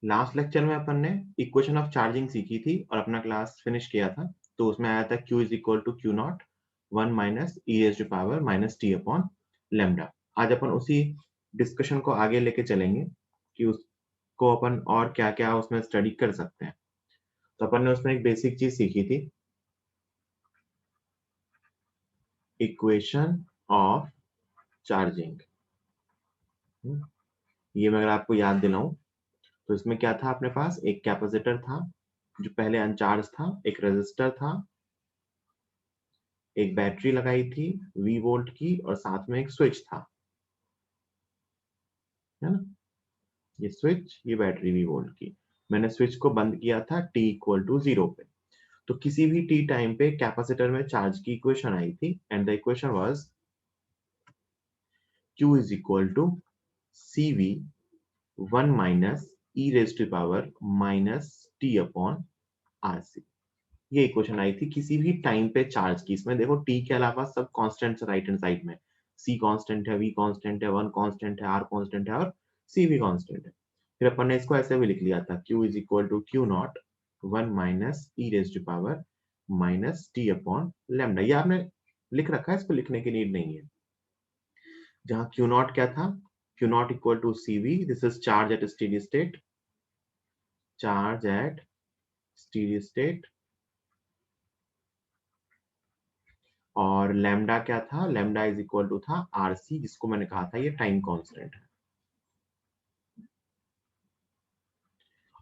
Last lecture में अपन ने equation of charging सीखी थी और अपना क्लास फिनिश किया था। तो उसमें आया था Q is equal to Q naught 1 minus E raise to power minus T upon lambda. आज अपन उसी डिस्कशन को आगे लेके चलेंगे कि उसको अपन और क्या क्या उसमें स्टडी कर सकते हैं। तो अपन ने उसमें एक बेसिक चीज सीखी थी, इक्वेशन ऑफ चार्जिंग। ये मैं अगर आपको याद दिलाऊं तो इसमें क्या था, अपने पास एक कैपेसिटर था जो पहले अनचार्ज था, एक रेजिस्टर था, एक बैटरी लगाई थी V वोल्ट की और साथ में एक स्विच था, है ना। ये स्विच, ये बैटरी V वोल्ट की। मैंने स्विच को बंद किया था t इक्वल टू 0 पे। तो किसी भी t टाइम पे कैपेसिटर में चार्ज की इक्वेशन आई थी and the equation was q is equal to cv 1 minus e raise to power minus t upon rc। ये इक्वेशन आई थी किसी भी टाइम पे चार्ज की। इसमें देखो t के अलावा सब कांस्टेंट्स राइट हैंड साइड में, c कांस्टेंट है, v कांस्टेंट है, 1 कांस्टेंट है, r कांस्टेंट है और c भी कांस्टेंट है। फिर अपन ने इसको ऐसे भी लिख लिया था, q is equal to Q naught 1 minus e raise to power minus t upon lambda. ये आपने लिख रखा है, इसको लिखने की नीड नहीं है। जहां क्यू नॉट क्या था, Q naught equal to cv, this is charge at steady state, charge at steady state. और लैम्डा क्या था, लैम्डा इज इक्वल टू था आरसी, जिसको मैंने कहा था ये टाइम कांस्टेंट है।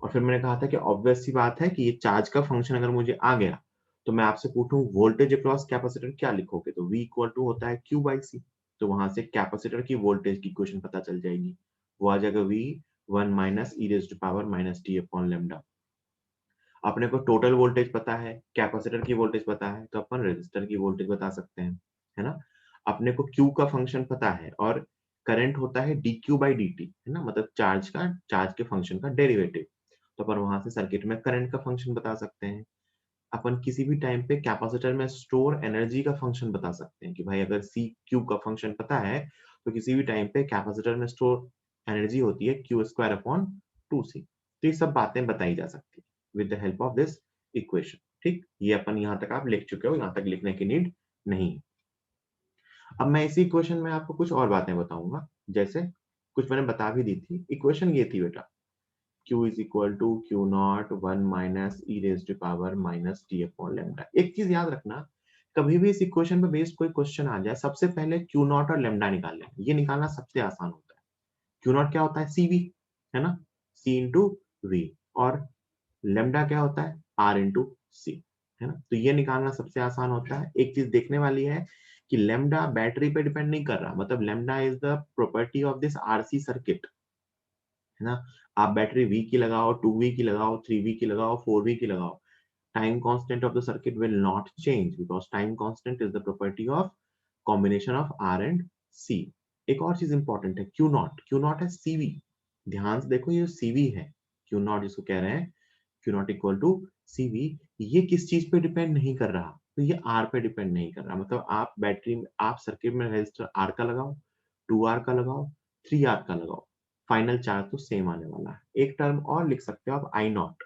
और फिर मैंने कहा था कि ऑब्वियस सी बात है कि ये चार्ज का फंक्शन अगर मुझे आ गया तो मैं आपसे पूछूं वोल्टेज अक्रॉस कैपेसिटर क्या लिखोगे, तो V इक्वल टू होता है Q बाई C। तो वहां से कैपेसिटर की वोल्टेज की इक्वेशन पता चल जाएगी, वो आ जाएगा V 1 minus E raise to power minus T upon lambda. अपने को टोटल वोल्टेज पता है, कैपेसिटर की वोल्टेज पता है, तो अपन रेजिस्टर की वोल्टेज बता सकते हैं, है ना। अपने को Q का फंक्शन पता है और करंट होता है dq बाई dt, है ना, मतलब चार्ज के फंक्शन का डेरिवेटिव। तो अपन वहां से सर्किट में करंट का फंक्शन बता सकते हैं। अपन किसी भी टाइम पे कैपेसिटर में स्टोर एनर्जी का फंक्शन बता सकते हैं कि भाई अगर सी क्यू का फंक्शन पता है तो किसी भी टाइम पे कैपेसिटर में स्टोर एनर्जी होती है क्यू स्क्वायर अपॉन 2c। तो ये सब बातें बताई जा सकती है with the help of this equation. ठीक, ये अपन यहाँ तक आप लिख चुके हो, यहाँ तक लिखने की नीड नहीं। अब मैं इसी इक्वेशन में आपको कुछ और बातें बताऊंगा, जैसे कुछ मैंने बता भी दी थी। इक्वेशन ये थी बेटा, Q is equal to Q naught 1 minus e raised to power minus t upon lambda। एक चीज याद रखना, कभी भी इस इक्वेशन पे बेस्ड कोई क्वेश्चन आ जाए, सबसे पहले Q नॉट और लेमडा निकाल लें। ये निकालना सबसे आसान होता है। Q नॉट क्या होता है, CV, है ना, C इंटू V। और लेमडा क्या होता है, R इंटू C, है ना। तो ये निकालना सबसे आसान होता है। एक चीज देखने वाली है कि लेमडा बैटरी पे डिपेंड नहीं कर रहा, मतलब lambda is the property of this RC circuit, है ना। आप बैटरी वी की लगाओ, 2V की लगाओ, 3V की लगाओ, 4V की लगाओ, time constant of the circuit will not change because time constant is the property of combination of R and C। एक और चीज इंपॉर्टेंट है, क्यू नॉट है CV। ध्यान से देखो, ये CV है, क्यू नॉट जिसको कह रहे हैं, Q naught equal to CV। ये किस चीज पे डिपेंड नहीं कर रहा, तो ये R पे डिपेंड नहीं कर रहा। मतलब आप बैटरी में, आप सर्किट में रजिस्टर R का लगाओ, 2R का लगाओ, 3R का लगाओ, फाइनल चार्ज तो सेम आने वाला है। एक टर्म और लिख सकते हो आप, आई नॉट।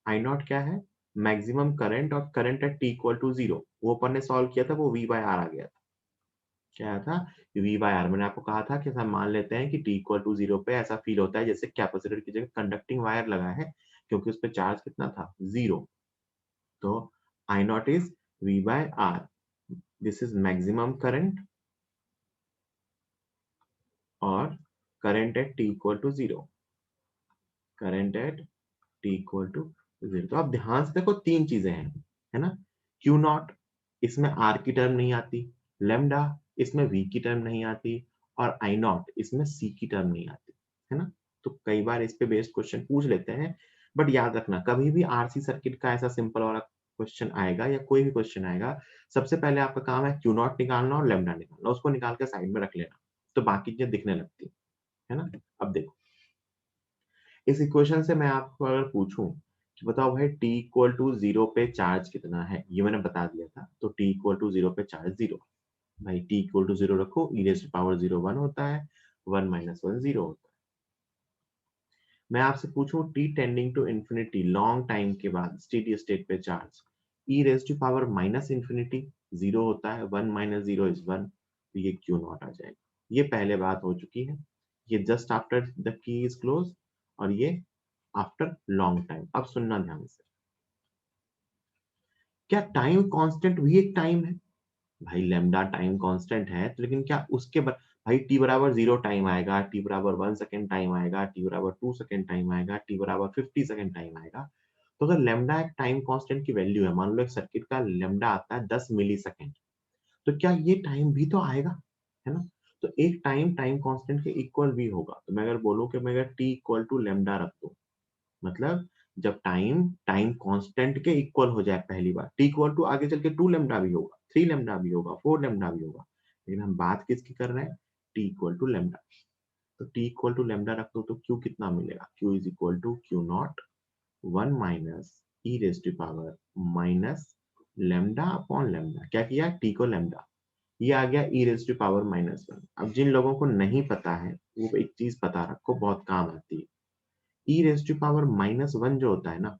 आई नॉट क्या है, मैक्सिमम करंट और current at T equal to 0। वो अपन ने सॉल्व किया था, वो V बाय आर आ गया था। क्या आया था, V बाय आर। मैंने आपको कहा था कि हम मान लेते हैं कि टी इक्वल टू 0 पे ऐसा फील होता है जैसे कैपेसिटर की जगह कंडक्टिंग वायर लगा है, क्योंकि उस पर चार्ज कितना था, 0। तो I naught is V by R, this is maximum current और current at T equal to 0, current at T equal to 0। तो आप ध्यान से देखो, तीन चीजें हैं, है ना। क्यू नॉट, इसमें आर की टर्म नहीं आती, लेमडा इसमें वी की टर्म नहीं आती, और आई नॉट इसमें सी की टर्म नहीं आती, है ना। तो कई बार इस पे बेस्ड क्वेश्चन पूछ लेते हैं, बट याद रखना कभी भी आरसी सर्किट का ऐसा सिंपल वाला क्वेश्चन आएगा या कोई भी क्वेश्चन आएगा, सबसे पहले आपका काम है क्यू नॉट निकालना और लेमडा निकालना, उसको निकाल के साइड में रख लेना, तो बाकी चीजें दिखने लगती है ना। अब देखो, इस इक्वेशन से मैं आपको अगर पूछूं कि बताओ भाई t इक्वल टू 0 पे चार्ज कितना है, ये मैंने बता दिया था। तो t इक्वल टू 0 पे चार्ज 0, भाई t इक्वल टू 0 रखो, e रेज़ टू पावर 0 1 होता है, 1 माइनस 1 0 होता है। मैं आपसे पूछूं T tending to infinity long time के बाद स्टेडी स्टेट पे charge E raise to power minus infinity zero होता है, one minus zero is one, तो ये क्यू नॉट आ जाएगा। ये पहले बात हो चुकी है, ये just after the key is close, और ये आफ्टर लॉन्ग टाइम। अब सुनना ध्यान से, क्या टाइम कांस्टेंट भी एक टाइम है? भाई लेमडा टाइम कांस्टेंट है, तो लेकिन क्या भाई टी बराबर 0 टाइम आएगा, टी बराबर 1 सेकेंड टाइम आएगा, टी बराबर 2 सेकेंड टाइम आएगा, टी बराबर 50 सेकेंड टाइम आएगा। तो अगर लेमडा एक टाइम कांस्टेंट की वैल्यू है, मान लो एक सर्किट का लेमडा आता है 10 मिली सेकेंड, तो क्या ये टाइम भी तो आएगा, है ना? तो एक टाइम टाइम कांस्टेंट के इक्वल भी होगा। तो मैं अगर बोलूं कि मैं अगर टी इक्वल टू लेमडा रख दूं, मतलब जब टाइम टाइम कांस्टेंट के इक्वल हो जाए पहली बार, टी इक्वल टू आगे चल के 2 लेमडा भी होगा, 3 लेमडा भी होगा, 4 लेमडा भी होगा, लेकिन हम बात किसकी कर रहे हैं? T equal to lambda. तो टी इक्वल टू लेमडा रख दो तो क्यू कितना मिलेगा? Q is equal to Q naught one minus E raise to power minus lambda upon lambda. क्या किया? टी को लेमडा, ये आ गया E raise to power minus one. अब जिन लोगों को नहीं पता है वो एक चीज पता रखो, बहुत काम आती है। E raise to power minus one जो होता है ना,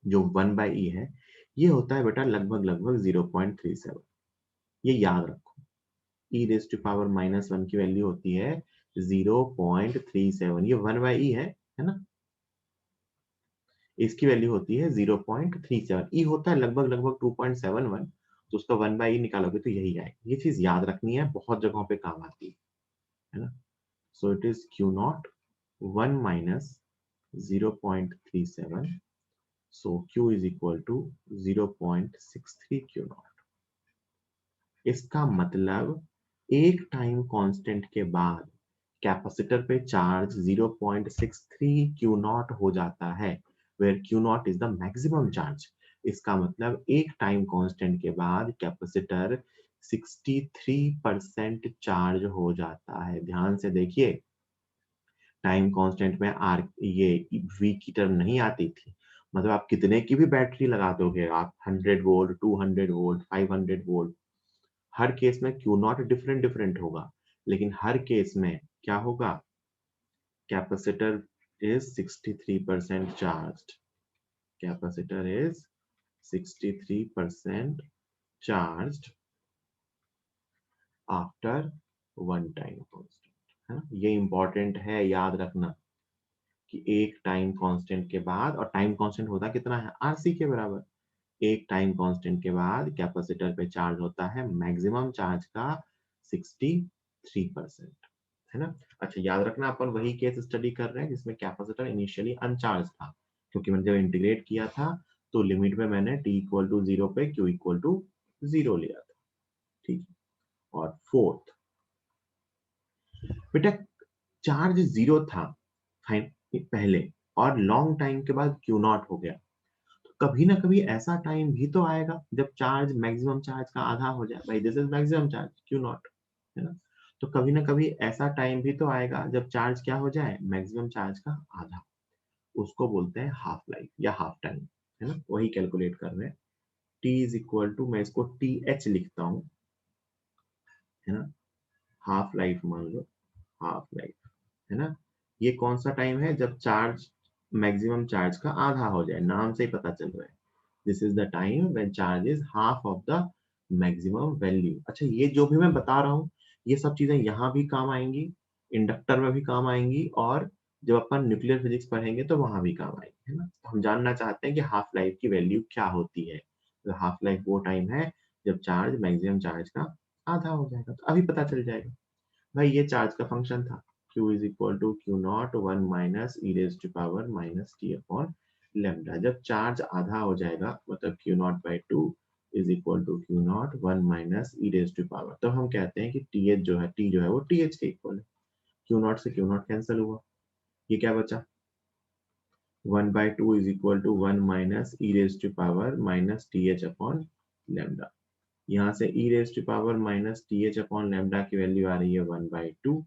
जो वन बाई ई है, ये होता है बेटा लगभग लगभग 0.37। ये याद रखो, E raise to power minus one की वैल्यू होती है 0.37। ये वन बाई ई है ना, इसकी वैल्यू होती है 0.37। ई होता है लगभग लगभग 2.71, तो उसका वन बाई ई निकालोगे तो यही आएगा। ये चीज याद रखनी है, बहुत जगहों पे काम आती है ना। So it is Q naught one minus 0.37, so q is equal to 0.63 q not. इसका मतलब एक टाइम कांस्टेंट के बाद कैपेसिटर पे चार्ज 0.63 क्यू नॉट हो जाता है, where Q not is the maximum charge. इसका मतलब एक टाइम कांस्टेंट के बाद कैपेसिटर 63% चार्ज हो जाता है। ध्यान से देखिए, टाइम कांस्टेंट में आर ये वी की टर्म नहीं आती थी। मतलब आप कितने की भी बैटरी लगा दोगे, आप 100 वोल्ट, 200 वोल्ट, 500 वोल्ट, हर केस में क्यू नॉट डिफरेंट डिफरेंट होगा, लेकिन हर केस में क्या होगा? Capacitor is 63% charged. Capacitor is 63% charged after one time constant, है ना? ये इंपॉर्टेंट है, याद रखना कि एक टाइम कांस्टेंट के बाद, और टाइम कांस्टेंट होता कितना है? आरसी के बराबर। एक टाइम कांस्टेंट के बाद कैपेसिटर पे चार्ज होता है मैक्सिमम चार्ज का 63%, है ना? अच्छा याद रखना, अपन वही केस स्टडी कर रहे हैं जिसमें कैपेसिटर इनिशियली अनचार्ज था, क्योंकि मैंने जब इंटीग्रेट किया था तो लिमिट में मैंने टी इक्वल टू जीरो पे क्यू इक्वल टू जीरो लिया था। ठीक है। और फोर्थ बेटा, चार्ज जीरो था फाइन पहले, और लॉन्ग टाइम के बाद क्यू नॉट हो गया, तो कभी ना कभी ऐसा टाइम भी तो आएगा जब चार्ज मैक्सिमम चार्ज का आधा हो जाए। भाई this is maximum charge Q not, है ना? तो कभी ना कभी ऐसा टाइम भी तो आएगा जब चार्ज क्या हो जाए? मैक्सिमम चार्ज का आधा। उसको बोलते हैं हाफ लाइफ या हाफ टाइम, है ना? वही कैलकुलेट कर रहे हैं। टी इज इक्वल टू, मैं इसको टी एच लिखता हूँ, है ना? हाफ लाइफ मान लो, हाफ लाइफ, है ना? ये कौन सा टाइम है? जब चार्ज मैक्सिमम चार्ज का आधा हो जाए, नाम से ही पता चल रहा है। This is the time when charge is half of the maximum value. अच्छा ये जो भी मैं बता रहा हूँ, ये सब चीजें यहाँ भी काम आएंगी, इंडक्टर में भी काम आएंगी, और जब अपन न्यूक्लियर फिजिक्स पढ़ेंगे तो वहां भी काम आएंगे, है ना? तो हम जानना चाहते हैं कि हाफ लाइफ की वैल्यू क्या होती है। तो हाफ लाइफ वो टाइम है जब चार्ज मैक्सिमम चार्ज का आधा हो जाएगा, तो अभी पता चल जाएगा। भाई ये चार्ज का फंक्शन था, q is equal to Q naught one minus E raise to power minus T upon lambda. जब चार्ज आधा हो जाएगा, मतलब Q not by two is equal to Q naught one minus E raise to power, तो हम कहते हैं कि टी एच जो है, टी जो है वो टी एच के इक्वल है। क्यू नॉट से क्यू नॉट कैंसिल हुआ, ये क्या बचा? One by two is equal to one minus E raise to power minus T H upon lambda. यहाँ से E raise to power minus T H upon lambda की value आ रही है one by two,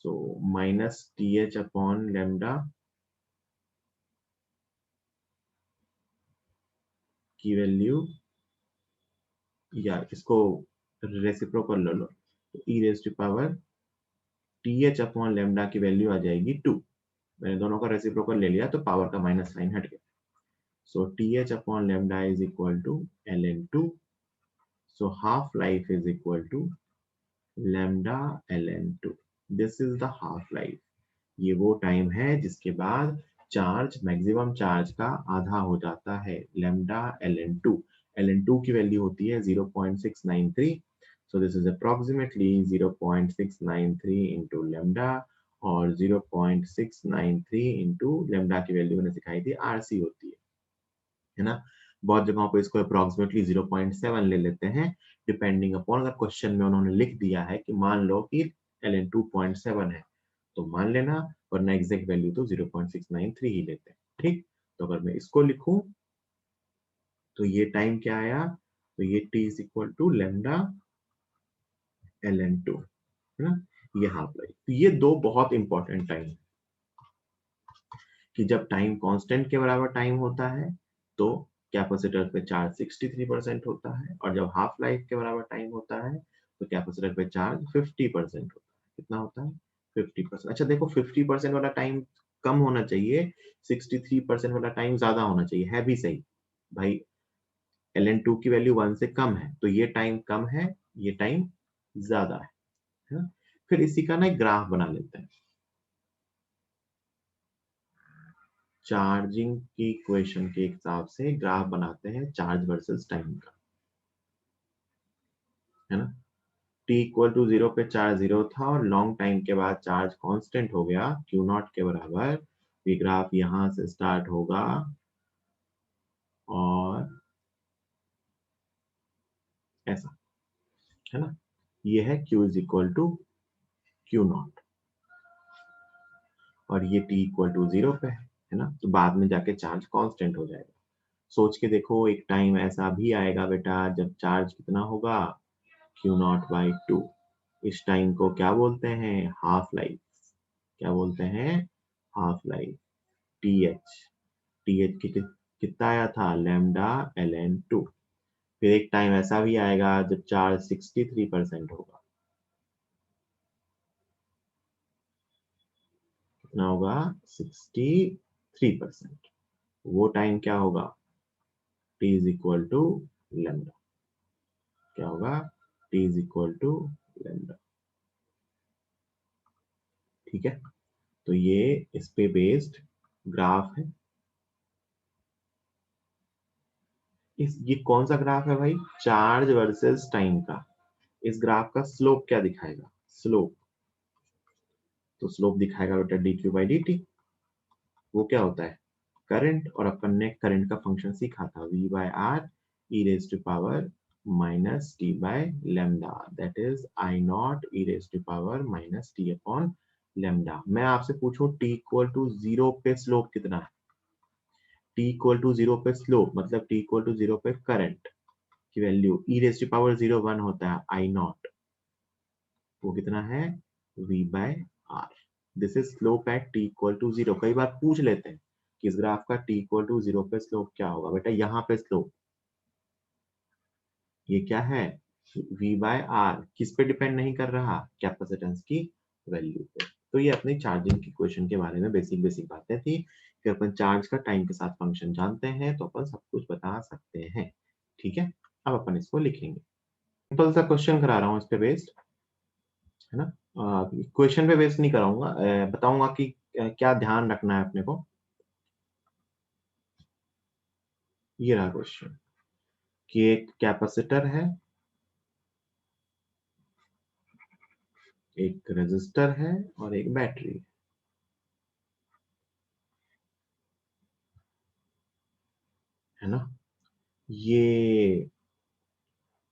so minus th upon lambda की value, या इसको reciprocal ले लो, तो e raise to power th upon lambda की वैल्यू आ जाएगी टू। मैंने दोनों का रेसिप्रोकल ले लिया तो पावर का माइनस साइन हट गया. So TH upon lambda is equal to ln2. So half life is equal to lambda ln2. This is the half life. ये वो टाइम है जिसके बाद चार्ज मैक्सिमम चार्ज का आधा हो जाता है. lambda ln2. ln2 की वैल्यू होती है 0.693. So this is approximately 0.693 into lambda और 0.693 into lambda की वैल्यू मैंने सिखाई थी RC होती है ना. बहुत जगहों पे इसको अप्रोक्सीमेटली 0.7 ले लेते हैं डिपेंडिंग अपॉन अगर क्वेश्चन में उन्होंने लिख दिया है कि मान लो कि ln 2.7 है तो मान लेना, वरना एग्जैक्ट वैल्यू तो 0.693 ही लेते हैं. ठीक, तो अगर मैं इसको लिखूं तो ये टाइम क्या आया, तो ये t is equal to lambda ln2 है ना. ये हाफ लाइफ. तो ये दो बहुत इंपॉर्टेंट टाइम है कि जब टाइम कांस्टेंट के बराबर टाइम होता है तो कैपेसिटर पे चार्ज 63% होता है, और जब हाफ लाइफ के बराबर टाइम होता है तो कैपेसिटर पे चार्ज 50% होता है. कितना होता है? 50%. अच्छा देखो, 50% वाला टाइम कम होना चाहिए, 63% वाला टाइम ज्यादा होना चाहिए, है भी सही भाई. ln2 की वैल्यू 1 से कम है तो ये टाइम कम है, ये टाइम ज्यादा है ना. फिर इसी का ना एक ग्राफ बना लेते हैं. चार्जिंग की इक्वेशन के हिसाब से ग्राफ बनाते हैं चार्ज वर्सेस टाइम का, है ना. t इक्वल टू 0 पे चार्ज 0 था और लॉन्ग टाइम के बाद चार्ज कांस्टेंट हो गया Q नॉट के बराबर. ये ग्राफ यहां से स्टार्ट होगा और ऐसा, है ना. ये है Q is equal to Q naught और ये t इक्वल टू 0 पे है ना. तो बाद में जाके चार्ज कांस्टेंट हो जाएगा. सोच के देखो, एक टाइम ऐसा भी आएगा बेटा जब चार्ज कितना होगा, Q नॉट बाई 2. इस टाइम को क्या बोलते हैं? Half life. क्या बोलते हैं? Half life. TH. TH कितना आया था? Lambda ln2. फिर एक टाइम ऐसा भी आएगा जब चार्ज 63% होगा. कितना होगा? 63%. वो टाइम क्या होगा? T is equal to lambda. क्या होगा? T is equal to lambda. ठीक है, तो ये इस पे बेस्ड ग्राफ है. ये कौन सा ग्राफ है भाई? चार्ज वर्सेस टाइम का. इस ग्राफ का स्लोप क्या दिखाएगा? स्लोप, तो स्लोप दिखाएगा बेटा dq बाई dt. वो क्या होता है? करंट. और अपन ने करंट का फंक्शन सीखा था v by R E raise to power minus T by lambda, that is I naught E raise to power minus T upon lambda. मैं आपसे पूछूं t इक्वल टू 0 पे स्लोप कितना है? t इक्वल टू 0 पे slope मतलब t equal to 0 पे current की value E raise to power 0 1 होता है आई नॉट. वो कितना है? v by R. This is slope at t equal to 0. कई बार पूछ लेते हैं कि इस ग्राफ का t इक्वल टू 0 पे स्लोप क्या होगा. बेटा यहाँ पे स्लोप ये क्या है? v by R. किस पे डिपेंड नहीं कर रहा? कैपेसिटेंस की वैल्यू पे. तो ये अपनी चार्जिंग की क्वेश्चन के बारे में बेसिक बेसिक बातें थी कि अपन चार्ज का टाइम के साथ फंक्शन जानते हैं तो अपन सब कुछ बता सकते हैं. ठीक है, अब अपन इसको लिखेंगे. सिंपल सा क्वेश्चन करा रहा हूँ इस पे बेस्ड, है ना. क्वेश्चन पे बेस्ड नहीं कराऊंगा, बताऊंगा कि क्या ध्यान रखना है अपने को. ये रहा क्वेश्चन कि एक कैपेसिटर है, एक रेजिस्टर है और एक बैटरी है ना. ये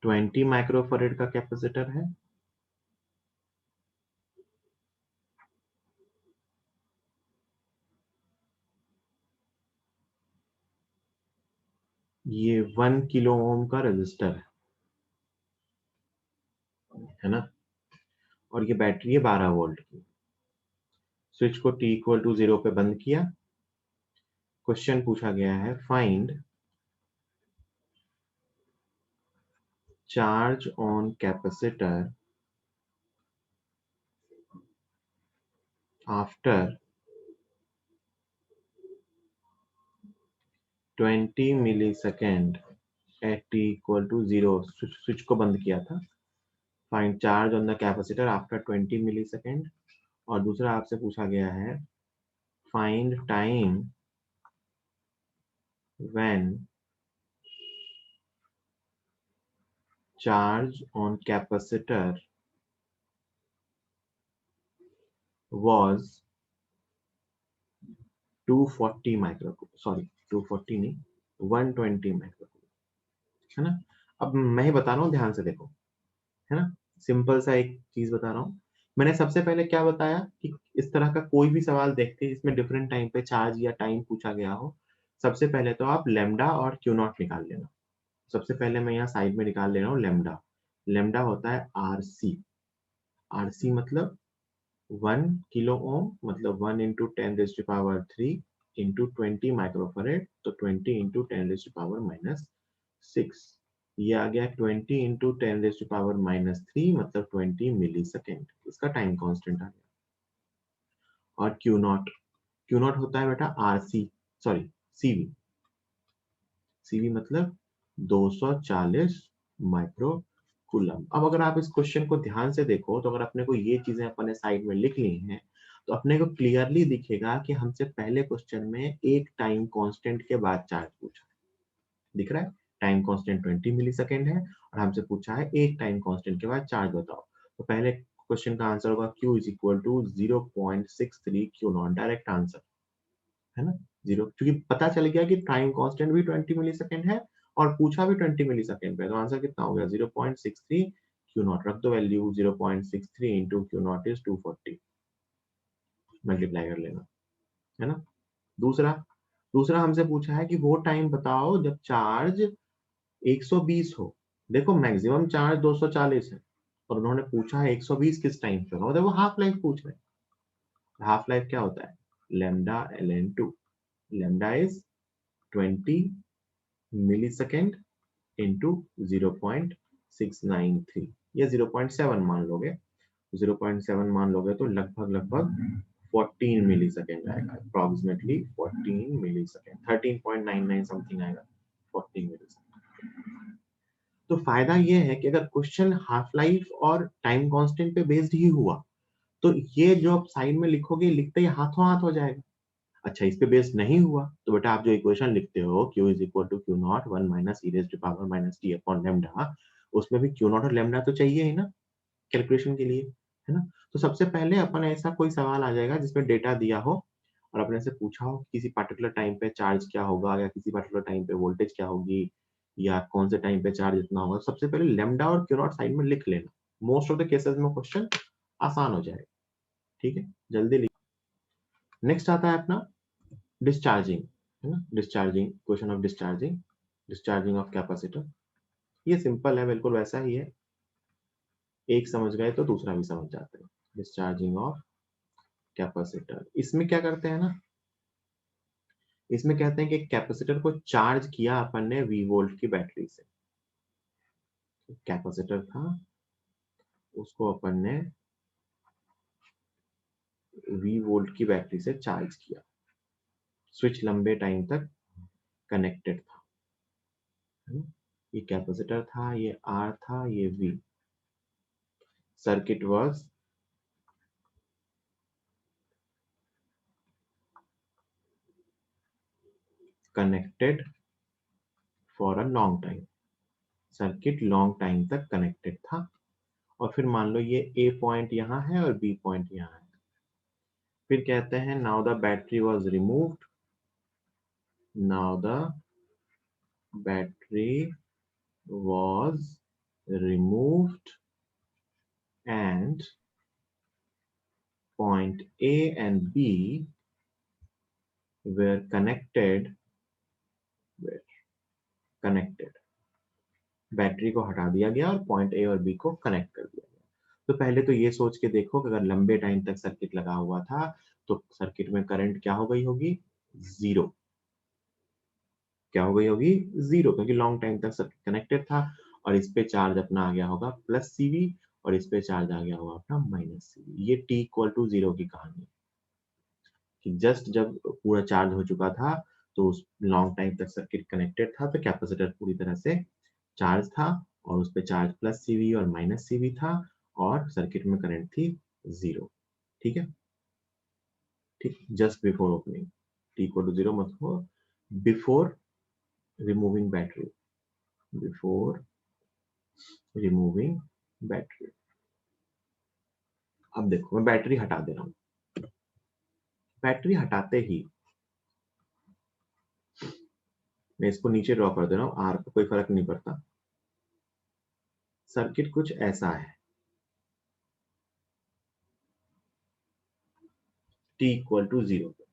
20 माइक्रोफैराड का कैपेसिटर है. ये 1 किलो ओम का रेजिस्टर है ना. और ये बैटरी है 12 वोल्ट की. स्विच को t इक्वल टू 0 पे बंद किया. क्वेश्चन पूछा गया है find charge on capacitor after 20 millisecond at t equal to 0, switch को बंद किया था। Find charge on the capacitor after 20 millisecond. और दूसरा आपसे पूछा गया है find time when charge on capacitor was 240 microcoulomb, sorry 240 नहीं, 120 माइक्रोकूलम, है ना। अब मैं ही बता रहा हूँ, ध्यान से देखो, है ना। सिंपल सा एक चीज बता रहा हूँ। मैंने सबसे पहले क्या बताया कि इस तरह का कोई भी सवाल देखते हैं जिसमें डिफरेंट टाइम पे चार्ज या टाइम पूछा गया हो, सबसे पहले तो आप लेमडा और क्यू नॉट निकाल लेना। सबसे पहले मैं यहाँ साइड में निकाल ले रहा हूँ लेमडा। लेमडा होता है आरसी। आरसी मतलब 1 किलो ओम, मतलब 1 इंटू 10⁻³ इंटू 20 माइक्रोफेरेड, तो 20 इंटू 10⁻⁻6। ये आ गया 20 इंटू 10⁻⁻3, मतलब 20 मिलीसेकेंड। इसका टाइम कांस्टेंट आ गया। और क्यू नॉट, क्यू नॉट होता है बेटा आरसी, सॉरी सीवी। सीवी मतलब 240 माइक्रो कूलम। अब अगर आप इस क्वेश्चन को ध्यान से देखो, तो अगर अपने को ये चीजें अपने साइड में लिख ली हैं, तो अपने को क्लियरली दिखेगा कि हमसे पहले क्वेश्चन में एक टाइम कांस्टेंट के बाद चार्ज पूछा है। दिख रहा है, टाइम कांस्टेंट 20 मिलीसेकेंड है और हमसे पूछा है एक टाइम कांस्टेंट के बाद चार्ज बताओ। तो पहले क्वेश्चन का आंसर होगा Q is equal to 0.63 Q naught, direct answer, है ना। 0, क्योंकि पता चल गया कि टाइम कांस्टेंट भी 20 मिलीसेकेंड है और पूछा भी 20 मिलीसेकेंड पे, तो आंसर कितना हो गया 0.63 क्यू नॉट। रख दो value, 0.63 into Q not is 240, multiply कर लेना, है ना। दूसरा दूसरा हमसे पूछा है कि वो टाइम बताओ जब चार्ज 120 हो। देखो मैक्सिमम चार्ज 240 है और उन्होंने पूछा है 120 किस टाइम पे होगा, तो वो हाफ लाइफ पूछ रहे हैं। हाफ लाइफ क्या होता है, lambda ln2। Lambda is 20 millisecond into 0.693 या 0.7 मान लोगे, 0.7 मान लोगे तो लगभग लगभग 14 मिलीसेकेंड आएगा, अप्रोक्सीमेटली 14 मिलीसेकेंड, 13.99 समथिंग आएगा, 14 मिलीसेकेंड। तो फायदा ये है कि अगर क्वेश्चन हाफ लाइफ और टाइम कांस्टेंट पे बेस्ड ही हुआ, तो ये जो आप साइड में लिखोगे, लिखते ही हाथों हाथ हो जाएगा। अच्छा, इस पे बेस्ड नहीं हुआ तो बेटा आप जो इक्वेशन लिखते हो Q is equal to Q naught 1 minus E raise to power minus T upon lambda, उसमें भी क्यू नॉट और लेमडा तो चाहिए ही ना कैलकुलेशन के लिए, है ना। तो सबसे पहले अपन ऐसा कोई सवाल आ जाएगा जिसमें डेटा दिया हो और अपने से पूछा हो किसी पर्टिकुलर टाइम पे चार्ज क्या होगा या किसी पर्टिकुलर टाइम पे वोल्टेज क्या होगी या कौन से टाइम पे चार्ज इतना होगा, सबसे पहले लेमडा और क्यू नॉट साइड में लिख लेना। मोस्ट ऑफ द केसेस में क्वेश्चन आसान हो जाएगा, ठीक है, जल्दी लिख। नेक्स्ट आता है अपना डिस्चार्जिंग, है ना। Discharging, question of discharging, discharging of capacitor. ये सिंपल है, बिल्कुल वैसा ही है, एक समझ गए तो दूसरा भी समझ जाते हैं। डिस्चार्जिंग ऑफ कैपेसिटर, इसमें क्या करते हैं ना, इसमें कहते हैं कि कैपेसिटर को चार्ज किया अपन ने V वोल्ट की बैटरी से। कैपेसिटर था, उसको अपन ने V वोल्ट की बैटरी से चार्ज किया, स्विच लंबे टाइम तक कनेक्टेड था, है ना? ये कैपेसिटर था, ये R था, ये V। Circuit was connected for a long time. Circuit long time तक कनेक्टेड था और फिर मान लो ये A पॉइंट यहाँ है और B पॉइंट यहाँ है। फिर कहते हैं now the battery was removed, now the battery was removed and point A and B were connected, were connected। Battery को हटा दिया गया और पॉइंट ए और बी को कनेक्ट कर दिया गया। तो पहले तो ये सोच के देखो कि अगर लंबे टाइम तक सर्किट लगा हुआ था तो सर्किट में करंट क्या हो गई होगी, जीरो। क्या हो गई होगी, जीरो, क्योंकि लॉन्ग टाइम तक सर्किट कनेक्टेड था। और इस पे चार्ज अपना आ गया होगा प्लस सीवी और इस पे चार्ज आ गया होगा अपना माइनस सीवी। ये टी इक्वल टू जीरो की कहानी, कि जस्ट जब पूरा चार्ज हो चुका था तो उस लॉन्ग टाइम तक सर्किट कनेक्टेड था, तो कैपेसिटर पूरी तरह से चार्ज था और उस पे चार्ज प्लस सीवी और माइनस सीवी था और सर्किट में करंट थी 0। ठीक है, ठीक, just before opening, t equal to 0 मतलब before removing battery, before removing battery. अब देखो मैं बैटरी हटा दे रहा हूँ, बैटरी हटाते ही मैं इसको नीचे ड्रॉ कर दे रहा हूँ, आर का कोई फर्क नहीं पड़ता। सर्किट कुछ ऐसा है, t इक्वल टू 0 पे,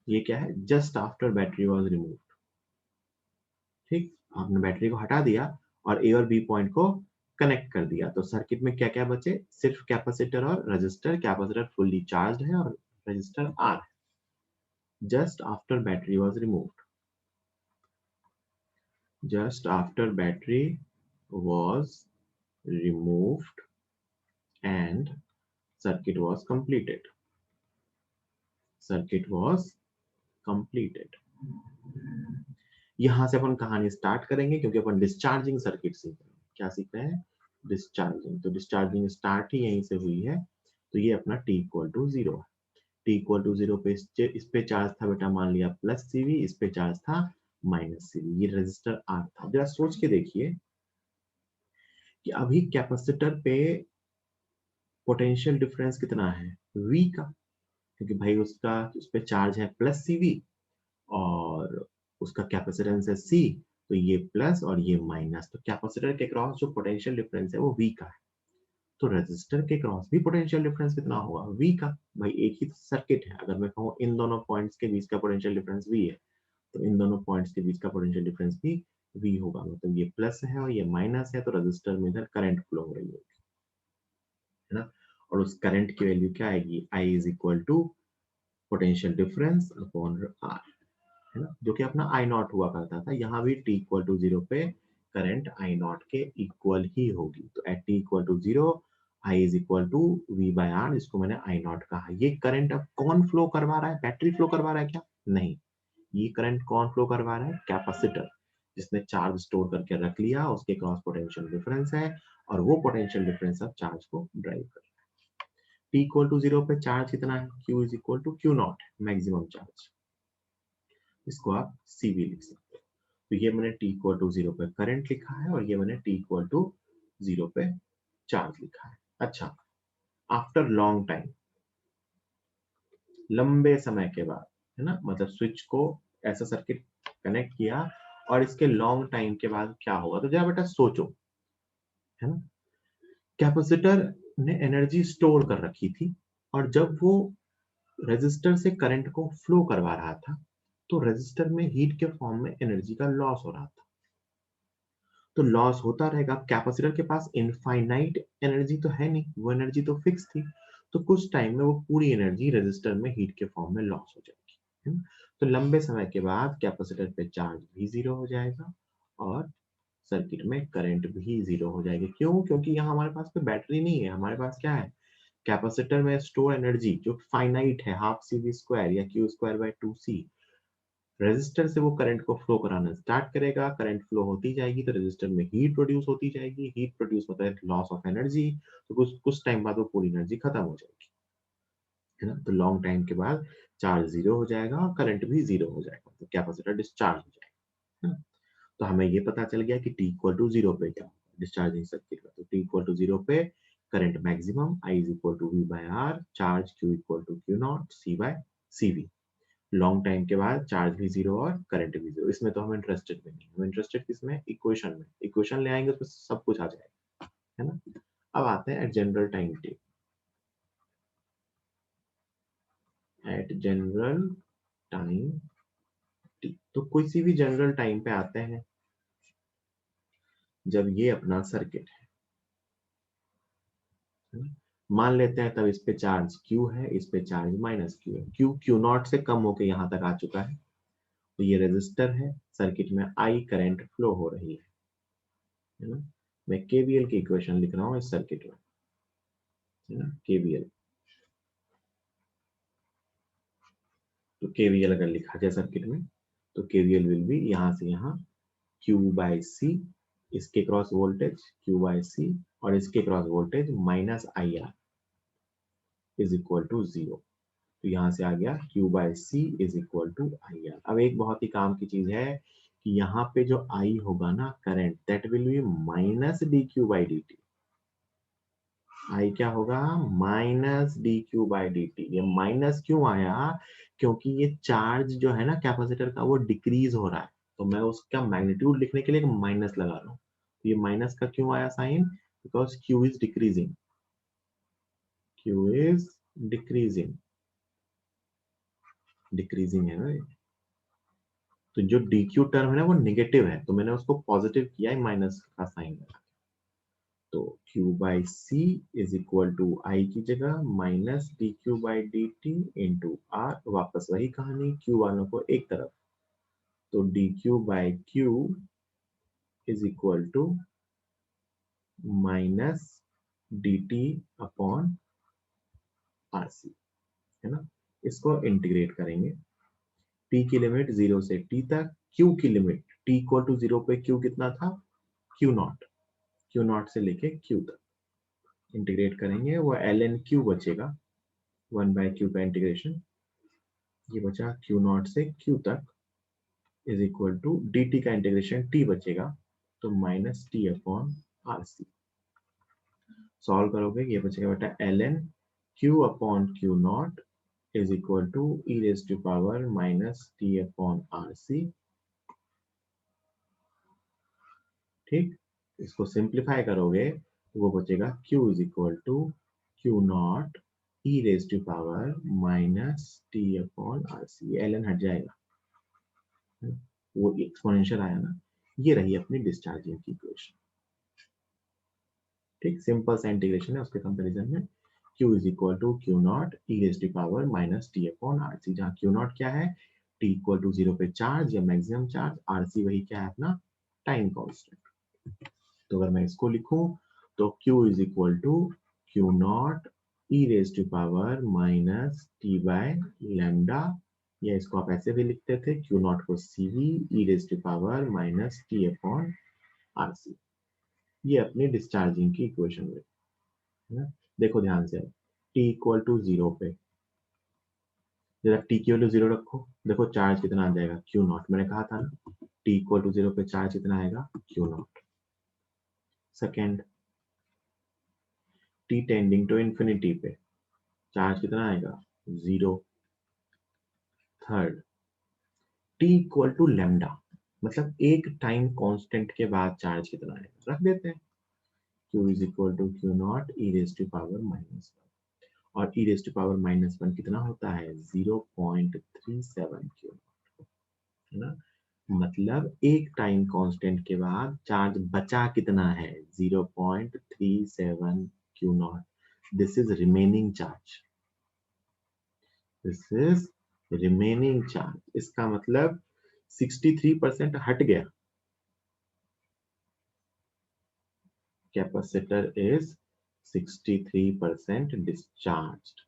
ये क्या है, just after battery was remove. ठीक, आपने बैटरी को हटा दिया और ए और बी पॉइंट को कनेक्ट कर दिया, तो सर्किट में क्या क्या बचे, सिर्फ कैपेसिटर और रजिस्टर। कैपेसिटर फुल्ली चार्ज है और रजिस्टर आर है। Just after battery was removed, just after battery was removed and circuit was completed, circuit was completed। यहां से अपन कहानी स्टार्ट करेंगे क्योंकि अपन डिस्चार्जिंग सर्किट सीख रहे हैं। क्या सीख रहे हैं, डिस्चार्जिंग। तो डिस्चार्जिंग स्टार्ट ही यहीं से हुई है, तो ये अपना t इक्वल टू 0 है। t इक्वल टू 0 पे इस पे चार्ज था बेटा, मान लिया प्लस सीवी, इस पे चार्ज था माइनस सीवी, ये रेजिस्टर आर था। जरा सोच के देखिए कि अभी कैपेसिटर पे पोटेंशियल डिफरेंस कितना है, v का, क्योंकि भाई उसका उस पे चार्ज है प्लस सीवी और उसका कैपेसिटेंस है c, तो ये प्लस और ये माइनस, तो कैपेसिटर के क्रॉस जो पोटेंशियल डिफरेंस है वो v का है। तो रेजिस्टर के क्रॉस भी पोटेंशियल डिफरेंस कितना होगा, v का। भाई एक ही सर्किट है, अगर मैं कहूँ इन दोनों पॉइंट्स के बीच का पोटेंशियल डिफरेंस v है, तो इन दोनों पॉइंट्स के बीच का पोटेंशियल डिफरेंस भी v होगा। मतलब ये प्लस है और ये माइनस है, तो रेजिस्टर में इधर करंट फ्लो हो रही है ना। और उस करंट की वैल्यू क्या आएगी, I is equal to potential difference upon R, है ना, जो कि अपना I नॉट हुआ करता था। यहाँ भी t इक्वल टू 0 पे करंट I नॉट के इक्वल ही होगी। तो at t equal to 0 I is equal to V by R, इसको मैंने I नॉट कहा। ये करंट अब कौन फ्लो करवा रहा है, बैटरी फ्लो करवा रहा है क्या, नहीं, ये करंट कौन फ्लो करवा रहा है, कैपेसिटर, जिसने चार्ज स्टोर करके रख लिया, उसके क्रॉस पोटेंशियल डिफरेंस है और वो पोटेंशियल डिफरेंस अब चार्ज को ड्राइव कर। t इक्वल टू 0 पे चार्ज कितना है, q is equal to q not, maximum charge, इसको आप cv लिख सकते हो। तो ये मैंने t इक्वल टू 0 पे करंट लिखा है और ये मैंने t इक्वल टू 0 पे चार्ज लिखा है। अच्छा, आफ्टर लॉन्ग टाइम, लंबे समय के बाद, है ना, मतलब स्विच को ऐसा सर्किट कनेक्ट किया और इसके लॉन्ग टाइम के बाद क्या होगा, तो जरा बेटा सोचो, है ना, कैपेसिटर ने एनर्जी स्टोर कर रखी थी और जब वो रेजिस्टर से करंट को फ्लो करवा रहा था, तो रेजिस्टर में हीट के फॉर्म में एनर्जी का लॉस हो रहा था। तो लॉस होता रहेगा। अब कैपेसिटर के पास इनफाइनाइट एनर्जी तो है नहीं, वो एनर्जी तो फिक्स थी, तो कुछ टाइम में वो पूरी एनर्जी रेजिस्टर में हीट के फॉर्म में लॉस हो जाएगी, है ना। तो लंबे समय के बाद कैपेसिटर पे चार्ज भी 0 हो जाएगा और सर्किट में करंट भी 0 हो जाएगी। क्यों, क्योंकि यहाँ हमारे पास कोई बैटरी नहीं है, हमारे पास क्या है, कैपेसिटर में स्टोर एनर्जी जो फाइनाइट है, हाफ सी वी स्क्वायर या Q square by 2c। Resistor से वो करंट को फ्लो कराना स्टार्ट करेगा, करंट फ्लो होती जाएगी तो रेजिस्टर में हीट प्रोड्यूस होती जाएगी, हीट प्रोड्यूस होता है लॉस ऑफ एनर्जी, तो कुछ कुछ टाइम बाद वो पूरी एनर्जी खत्म हो जाएगी, है ना। तो लॉन्ग टाइम के बाद चार्ज 0 हो जाएगा और करंट भी 0 हो जाएगा, तो कैपेसिटर डिस्चार्ज हो जाएगा, है ना। तो हमें ये पता चल गया कि t इक्वल टू 0 पे क्या होगा डिस्चार्जिंग सर्किट में। तो t इक्वल टू 0 पे current maximum, I is equal to V by R, charge Q equal to Q not C by CV। Long time के बाद चार्ज भी 0 और करंट भी 0। इसमें तो हम इंटरेस्टेड भी नहीं, हम इंटरेस्टेड किसमें, इक्वेशन में। इक्वेशन ले आएंगे तो सब कुछ आ जाएगा, है ना। अब आते हैं at general time t, at general time t। तो किसी भी जनरल टाइम पे आते हैं जब ये अपना सर्किट है ना? मान लेते हैं तब इस पे चार्ज q है, इस पे चार्ज माइनस q है, q q नॉट से कम होके यहाँ तक आ चुका है, तो ये रेजिस्टर है, सर्किट में I करंट फ्लो हो रही है ना। मैं KVL की इक्वेशन लिख रहा हूँ इस सर्किट में, है ना, KVL। तो केवीएल अगर लिखा जाए सर्किट में तो केवीएल विल बी यहाँ से यहाँ Q बाई सी, इसके cross voltage Q by C और इसके cross voltage minus I R is equal to 0। तो यहाँ से आ गया Q by C is equal to I R. अब एक बहुत ही काम की चीज है कि यहाँ पे जो I होगा ना current, that will be minus D Q by D T. I क्या होगा? Minus D Q by D T. ये माइनस क्यों आया? क्योंकि ये चार्ज जो है ना कैपेसिटर का वो डिक्रीज हो रहा है, तो मैं उसका मैग्नीट्यूड लिखने के लिए एक माइनस लगा रहा हूँ। तो ये माइनस का क्यों आया sign? Because Q is decreasing, Q is decreasing, decreasing है ना ये। तो जो डी क्यू टर्म है ना वो निगेटिव है, तो मैंने उसको पॉजिटिव किया है माइनस का साइन लगा। तो Q by C is equal to I की जगह minus D Q by D T into R. वापस वही कहानी, Q वालों को एक तरफ, तो D Q by Q is equal to minus D T upon R C, है ना। इसको इंटीग्रेट करेंगे, P की लिमिट 0 से T तक, Q की लिमिट T इक्वल टू 0 पे Q कितना था? Q नॉट, Q नॉट से लेके Q तक इंटीग्रेट करेंगे, वो एल एन क्यू बचेगा, 1 बाई क्यू का इंटीग्रेशन, ये बचा Q नॉट से Q तक is equal to D T का इंटीग्रेशन T बचेगा, तो minus T upon R C. Solve करोगे ये बचेगा बेटा L N Q upon Q not is equal to E raise to power minus T upon R C. ठीक, इसको simplify करोगे तो वो बचेगा Q is equal to Q not E raise to power minus T upon R C. L N हट जाएगा, वो exponential आया ना। ये रही अपनी डिस्चार्जिंग की इक्वेशन। ठीक, सिंपल सा इंटीग्रेशन है उसके कंपैरिजन में। Q is equal to Q not E raise to power minus T upon R C, जहाँ क्यू नॉट क्या है? टी इक्वल टू 0 पे चार्ज या मैक्सिमम चार्ज, आर सी वही क्या है अपना टाइम कांस्टेंट। तो अगर मैं इसको लिखूं तो Q is equal to Q not E raise to power minus T by lambda, या इसको आप ऐसे भी लिखते थे क्यू नॉट को C V E raise to power minus T upon R C. ये अपनी डिस्चार्जिंग की इक्वेशन हुई, है ना। देखो ध्यान से, t इक्वल टू 0 पे जरा t की वैल्यू 0 रखो, देखो चार्ज कितना आ जाएगा? Q not. मैंने कहा था ना t इक्वल टू 0 पे चार्ज कितना आएगा? Q not. Second, t tending to infinity पे चार्ज कितना आएगा? 0। Third, t equal to lambda, मतलब एक टाइम कांस्टेंट के बाद चार्ज कितना आएगा? रख देते हैं q is equal to Q not E raise to power minus, और e raise to power minus 1 कितना होता है? 0.37 क्यू, है ना। मतलब एक टाइम कांस्टेंट के बाद चार्ज बचा कितना है? 0.37 Q not. This is remaining charge, this is remaining charge. इसका मतलब 63% हट गया, कैपेसिटर इज 63% डिस्चार्ज्ड।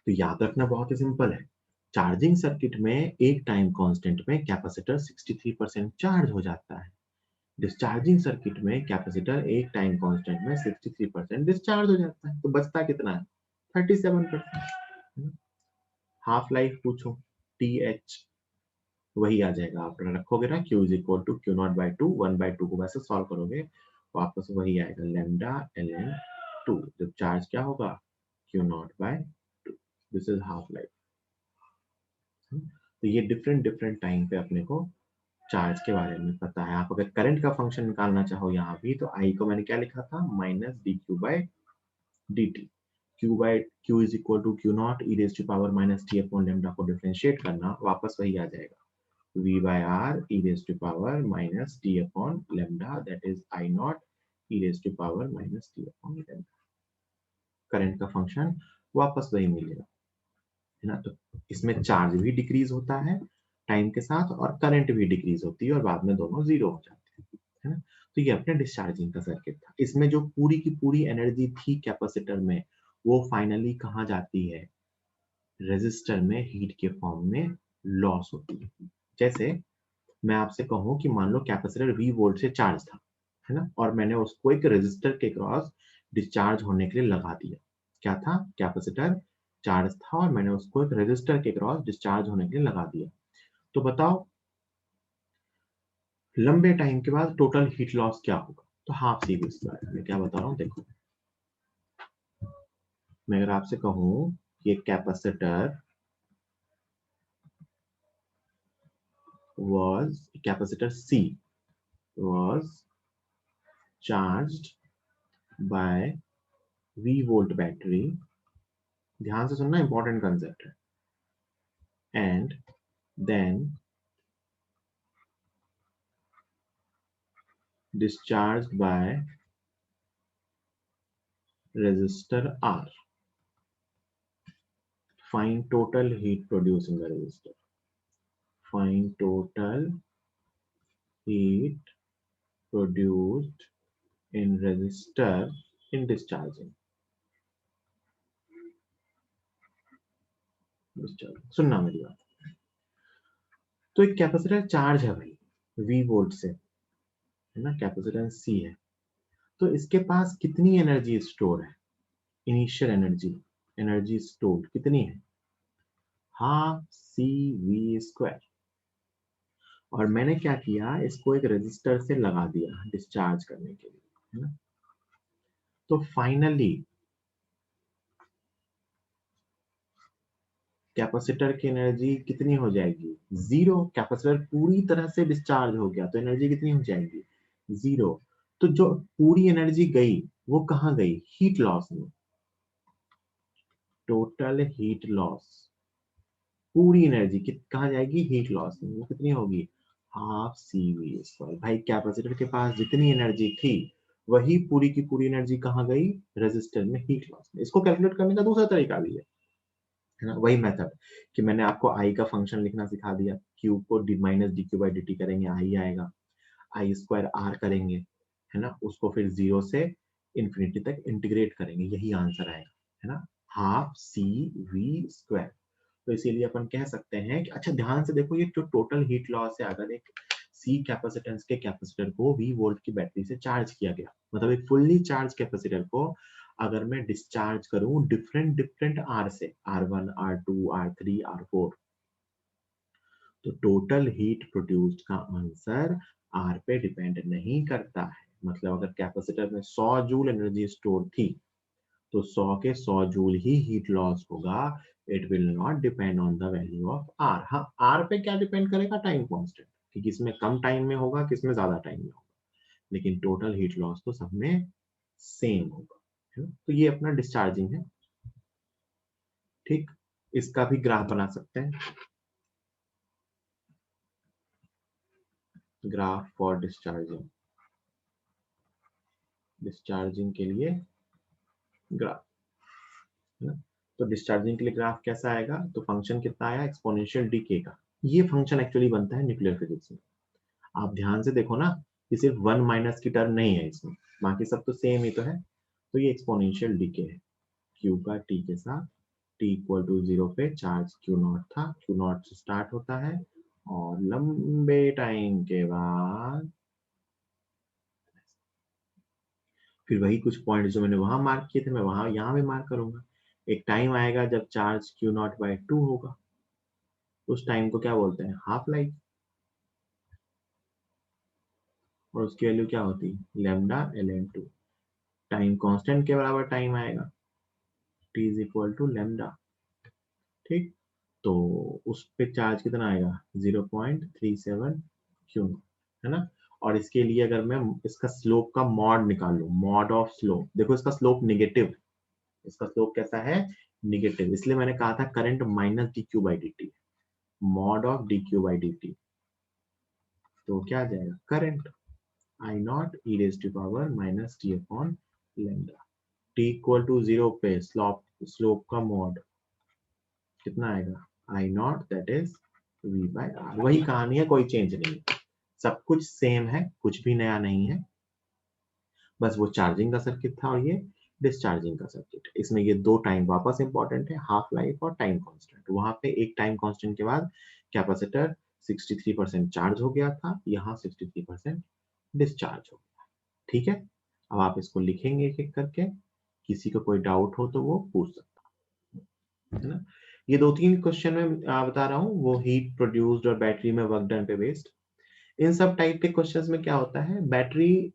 तो याद रखना बहुत ही सिंपल है, चार्जिंग सर्किट में एक टाइम कांस्टेंट में कैपेसिटर 63% चार्ज हो जाता है, डिस्चार्जिंग सर्किट में कैपेसिटर एक टाइम कांस्टेंट में 63% डिस्चार्ज हो जाता है। तो बचता कितना है? 37%। हाफ लाइफ पूछो, टी एच वही आ जाएगा, आप रखोगे ना Q is equal to Q not by two, 1/2 को वैसे सॉल्व करोगे वापस वही आएगा, लैम्डा एल एन 2, जब चार्ज क्या होगा? Q not by 2। This is half life. तो ये डिफरेंट डिफरेंट टाइम पे अपने को चार्ज के बारे में पता है। आप अगर करंट का फंक्शन निकालना चाहो यहाँ भी, तो आई को मैंने क्या लिखा था? Minus D Q by D T. Q is equal to Q not E raise to power minus T upon lambda को डिफरेंशिएट करना, वापस वही आ जाएगा, v by r e raised to power minus t upon lambda, that is I naught e raised to power minus t upon lambda। Current का function वापस वही मिलेगा, है ना। तो इसमें चार्ज भी डिक्रीज होता है टाइम के साथ, और करंट भी डिक्रीज होती है, और बाद में दोनों जीरो हो जाते हैं, है ना। तो ये अपने डिस्चार्जिंग का सर्किट था। इसमें जो पूरी की पूरी एनर्जी थी कैपेसिटर में, वो फाइनली कहाँ जाती है रेजिस्टर में हीट के फॉर्म में लॉस होती है। जैसे मैं आपसे कहूं कि मान लो कैपेसिटर V वोल्ट से चार्ज था, है ना, और मैंने उसको एक रेजिस्टर के क्रॉस डिस्चार्ज होने के लिए लगा दिया। क्या था? कैपेसिटर चार्ज था और मैंने उसको एक रेजिस्टर के क्रॉस डिस्चार्ज होने के लिए लगा दिया। तो बताओ लंबे टाइम के बाद टोटल हीट लॉस क्या होगा? तो हाफ सी वी स्क्वायर। मैं क्या बता रहा हूँ देखो, मैं अगर आपसे कहूं कि एक capacitor C was charged by V volt battery, ध्यान से सुनना, इंपॉर्टेंट कंसेप्ट है, and then discharged by resistor R. Find total heat produced in the resistor. Find total heat produced in resistor in discharging. सुनना मेरी बात। तो एक capacitor charge है भाई V वोल्ट से, है ना, कैपेसिटेंस C है, तो इसके पास कितनी एनर्जी स्टोर है? इनिशियल एनर्जी स्टोर कितनी है? Half C V square. और मैंने क्या किया, इसको एक रेजिस्टर से लगा दिया डिस्चार्ज करने के लिए, है ना। तो फाइनली कैपेसिटर की एनर्जी कितनी हो जाएगी? जीरो। कैपेसिटर पूरी तरह से डिस्चार्ज हो गया तो एनर्जी कितनी हो जाएगी? जीरो। तो जो पूरी एनर्जी गई वो कहाँ गई? हीट लॉस में। टोटल हीट लॉस, पूरी एनर्जी कहाँ जाएगी? हीट लॉस में। वो कितनी होगी? Half C V square. भाई कैपेसिटर के पास जितनी एनर्जी थी वही पूरी की पूरी एनर्जी कहाँ गई? रेजिस्टर में हीट लॉस में। इसको कैलकुलेट करने का दूसरा तरीका भी है ना, वही मेथड कि मैंने आपको आई का फंक्शन लिखना सिखा दिया। क्यू को D minus D Q by D T करेंगे, आई आएगा, आई स्क्वायर आर करेंगे, है ना, उसको फिर 0 से इंफिनिटी तक इंटीग्रेट करेंगे, यही आंसर आएगा, है ना, हाफ सी वी स्क्वायर। तो इसीलिए अपन कह सकते हैं कि अच्छा ध्यान से देखो, ये जो टोटल हीट लॉस है, अगर एक सी कैपेसिटेंस के कैपेसिटर को V वोल्ट की बैटरी से चार्ज किया गया, मतलब एक फुल्ली चार्ज कैपेसिटर को अगर मैं डिस्चार्ज करूं डिफरेंट डिफरेंट आर से, R1 R2 R3 R4, तो टोटल हीट प्रोड्यूस्ड का आंसर आर पे डिपेंड नहीं करता है। मतलब अगर कैपेसिटर में 100 जूल एनर्जी स्टोर थी तो 100 के 100 जूल ही हीट लॉस होगा। It will not depend on the value of R. हाँ, आर पे क्या डिपेंड करेगा? टाइम कांस्टेंट, कि किसमें कम टाइम में होगा, किसमें ज्यादा टाइम में होगा, लेकिन टोटल हीट लॉस तो सब में सेम होगा, है ना। तो ये अपना डिस्चार्जिंग है, ठीक। इसका भी ग्राफ बना सकते हैं, ग्राफ फॉर डिस्चार्जिंग, डिस्चार्जिंग के लिए ग्राफ, है ना। तो डिस्चार्जिंग के लिए ग्राफ कैसा आएगा? तो फंक्शन कितना आया? एक्सपोनेंशियल डीके का। ये फंक्शन एक्चुअली बनता है न्यूक्लियर फिजिक्स में। आप ध्यान से देखो ना, कि सिर्फ 1 माइनस की टर्म नहीं है इसमें, बाकी सब तो सेम ही तो है। तो ये एक्सपोनेंशियल डीके है, क्यू का टी के साथ, टी इक्वल टू 0 पे चार्ज क्यू नॉट था, क्यू नॉट से स्टार्ट होता है और लंबे टाइम के बाद फिर वही कुछ पॉइंट जो मैंने वहां मार्क किए थे मैं वहां यहाँ भी मार्क करूंगा। एक टाइम आएगा जब चार्ज क्यू नॉट बाई 2 होगा, उस टाइम को क्या बोलते हैं? Half life. और उसकी वैल्यू क्या होती है? Lambda ln2। टाइम कांस्टेंट के बराबर टाइम आएगा, t is equal to lambda, ठीक। तो उस पे चार्ज कितना आएगा? 0.37 क्यू, है ना। और इसके लिए अगर मैं इसका स्लोप का मॉड निकाल लूं, मॉड ऑफ स्लोप, देखो इसका स्लोप निगेटिव, इसका स्लोप कैसा है? निगेटिव। इसलिए मैंने कहा था current minus D Q by D T, mod of D Q by D T, तो क्या आ जाएगा? Current I naught E raise to power minus T upon lambda. T equal to 0 पे स्लोप का मॉड कितना आएगा? I naught that is V by R. वही कहानी है, कोई चेंज नहीं है, सब कुछ सेम है, कुछ भी नया नहीं है, बस वो चार्जिंग का सर्किट था और ये डिस्चार्जिंग का सर्किट। इसमें ये दो टाइम वापस इंपॉर्टेंट है, हाफ लाइफ और टाइम कांस्टेंट। वहां पे एक टाइम कांस्टेंट के बाद कैपेसिटर 63% चार्ज हो गया था, यहाँ 63% डिस्चार्ज हो गया। ठीक है, अब आप इसको लिखेंगे एक एक करके, किसी को कोई डाउट हो तो वो पूछ सकता है ना। ये दो तीन क्वेश्चन में बता रहा हूँ, वो हीट प्रोड्यूस्ड और बैटरी में वर्क डन पे बेस्ड। इन सब टाइप के क्वेश्चंस में क्या होता है, बैटरी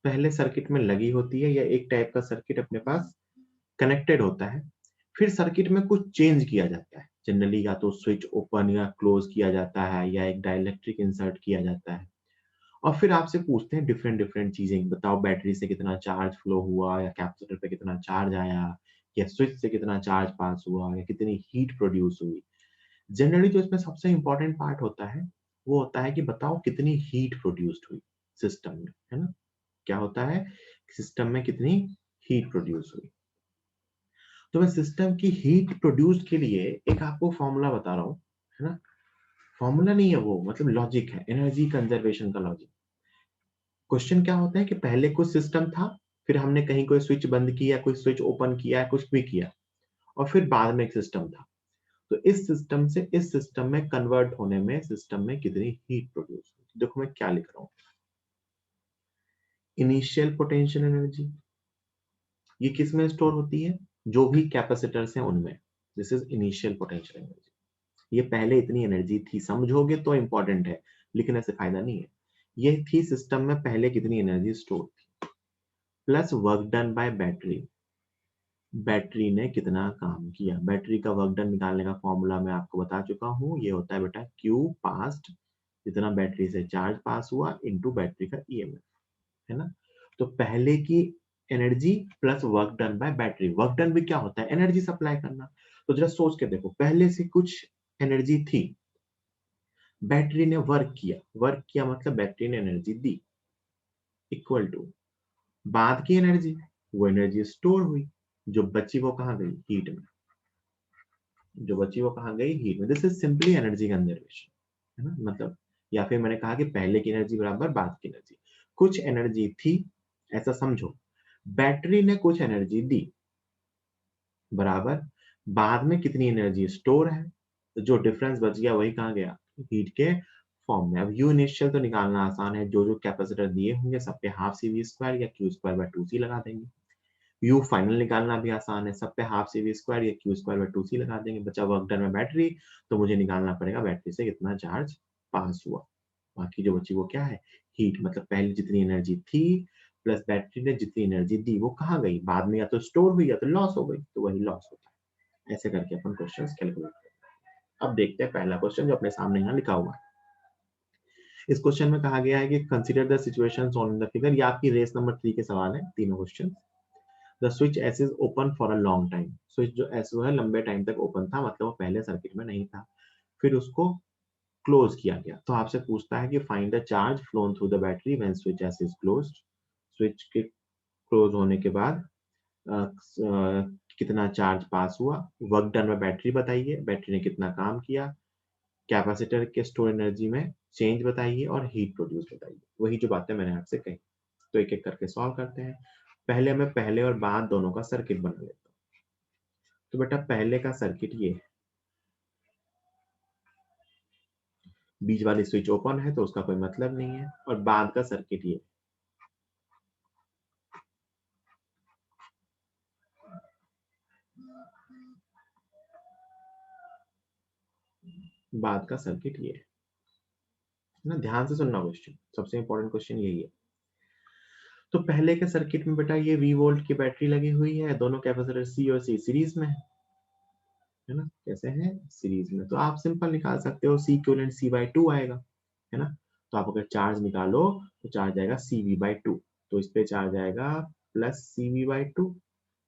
पहले सर्किट में लगी होती है या एक टाइप का सर्किट अपने पास कनेक्टेड होता है, फिर सर्किट में कुछ चेंज किया जाता है। जनरली या तो स्विच ओपन या क्लोज किया जाता है या एक डाइलेक्ट्रिक इंसर्ट किया जाता है, और फिर आपसे पूछते हैं डिफरेंट डिफरेंट चीजें, बताओ बैटरी से कितना चार्ज फ्लो हुआ या कैपेसिटर पे कितना चार्ज आया या स्विच से कितना चार्ज पास हुआ या कितनी हीट प्रोड्यूस हुई। जनरली जो इसमें सबसे इंपॉर्टेंट पार्ट होता है वो होता है कि बताओ कितनी हीट प्रोड्यूस्ड हुई सिस्टम में, है ना। क्या होता है, सिस्टम में कितनी हीट प्रोड्यूस हुई। तो मैं सिस्टम की हीट प्रोड्यूस के लिए एक आपको फॉर्मूला बता रहा हूँ, है ना। फॉर्मूला नहीं है वो, मतलब लॉजिक है, एनर्जी कंजर्वेशन का लॉजिक। क्वेश्चन क्या होता है कि पहले कुछ सिस्टम था, फिर हमने कहीं कोई स्विच बंद किया, कोई स्विच ओपन किया, कुछ भी किया, और फिर बाद में एक सिस्टम था। तो इस सिस्टम से इस सिस्टम में कन्वर्ट होने में सिस्टम में कितनी हीट प्रोड्यूस हुई। देखो मैं क्या लिख रहा हूँ, इनिशियल पोटेंशियल एनर्जी, ये किस में स्टोर होती है, जो भी कैपेसिटर्स हैं उनमें। This is initial potential energy. ये पहले इतनी एनर्जी थी, समझोगे तो इंपॉर्टेंट है, लेकिन ऐसे फायदा नहीं है। ये थी सिस्टम में पहले कितनी एनर्जी स्टोर थी, plus work done by battery, battery ने कितना काम किया। बैटरी का वर्क डन निकालने का फॉर्मूला मैं आपको बता चुका हूँ, ये होता है बेटा क्यू पास्ट, जितना बैटरी से चार्ज पास हुआ इनटू बैटरी का ईएमएफ, है ना। तो पहले की energy plus work done by battery. Work done भी क्या होता है, एनर्जी सप्लाई करना। तो जरा सोच के देखो, पहले से कुछ एनर्जी थी, बैटरी ने वर्क किया, वर्क किया मतलब बैटरी ने एनर्जी दी, इक्वल टू बाद की एनर्जी, वो एनर्जी स्टोर हुई, जो बची वो कहाँ गई, हीट में। जो बची वो कहाँ गई, हीट में। This is simply energy conservation, है ना। मतलब या फिर मैंने कहा कि पहले की एनर्जी बराबर बाद की एनर्जी। कुछ एनर्जी थी, ऐसा समझो, बैटरी ने कुछ एनर्जी दी, बराबर बाद में कितनी एनर्जी स्टोर है, तो जो डिफरेंस बच गया वही कहाँ गया, हीट के फॉर्म में। अब यू इनिशियल तो निकालना आसान है, जो जो कैपेसिटर दिए होंगे सब पे हाफ सी वी स्क्वायर या क्यू स्क्वायर बाय 2c लगा देंगे। यू फाइनल निकालना भी आसान है, सब पे हाफ सी वी स्क्वायर या क्यू स्क्वायर बाय 2c लगा देंगे, बचा वर्क डन में बैटरी, तो मुझे निकालना पड़ेगा बैटरी से कितना चार्ज पास हुआ। बाकी जो बची वो क्या है, हीट, मतलब पहले जितनी एनर्जी थी प्लस बैटरी ने जितनी एनर्जी दी वो कहाँ गई, बाद में या तो स्टोर हुई या तो लॉस हो गई, तो वही लॉस होता है। ऐसे करके अपन क्वेश्चन कैलकुलेट करते हैं। अब देखते हैं पहला क्वेश्चन जो अपने सामने यहाँ लिखा हुआ है। इस क्वेश्चन में कहा गया है कि consider the situations on the figure. ये आपकी रेस नंबर 3 के सवाल है, तीनों question. The switch S is open for a long time. Switch जो एस है लंबे टाइम तक ओपन था, मतलब वो पहले सर्किट में नहीं था, फिर उसको क्लोज किया गया। तो आपसे पूछता है कि find the charge flown through the battery when switch S is closed. Switch के क्लोज होने के बाद कितना चार्ज पास हुआ, वर्क डन बाय बैटरी बताइए, बैटरी ने कितना काम किया, कैपेसिटर के स्टोर एनर्जी में चेंज बताइए, और हीट प्रोड्यूस बताइए। वही जो बातें मैंने आपसे कही। तो एक एक करके सॉल्व करते हैं। पहले मैं पहले और बाद दोनों का सर्किट बना लेता हूँ। तो बेटा पहले का सर्किट ये है, बीच वाली स्विच ओपन है तो उसका कोई मतलब नहीं है, और बाद का सर्किट ये, बाद का सर्किट ये है ना। ध्यान से सुनना, क्वेश्चन सबसे इंपॉर्टेंट क्वेश्चन यही है। तो पहले के सर्किट में बेटा ये V वोल्ट की बैटरी लगी हुई है, दोनों कैपेसिटर C और C सीरीज में है ना। कैसे है, सीरीज में। तो आप सिंपल निकाल सकते हो, C इक्विवेलेंट C/2 आएगा, है ना। तो आप अगर चार्ज निकालो तो चार्ज आएगा CV/2। तो इस पे चार्ज आएगा प्लस CV/2,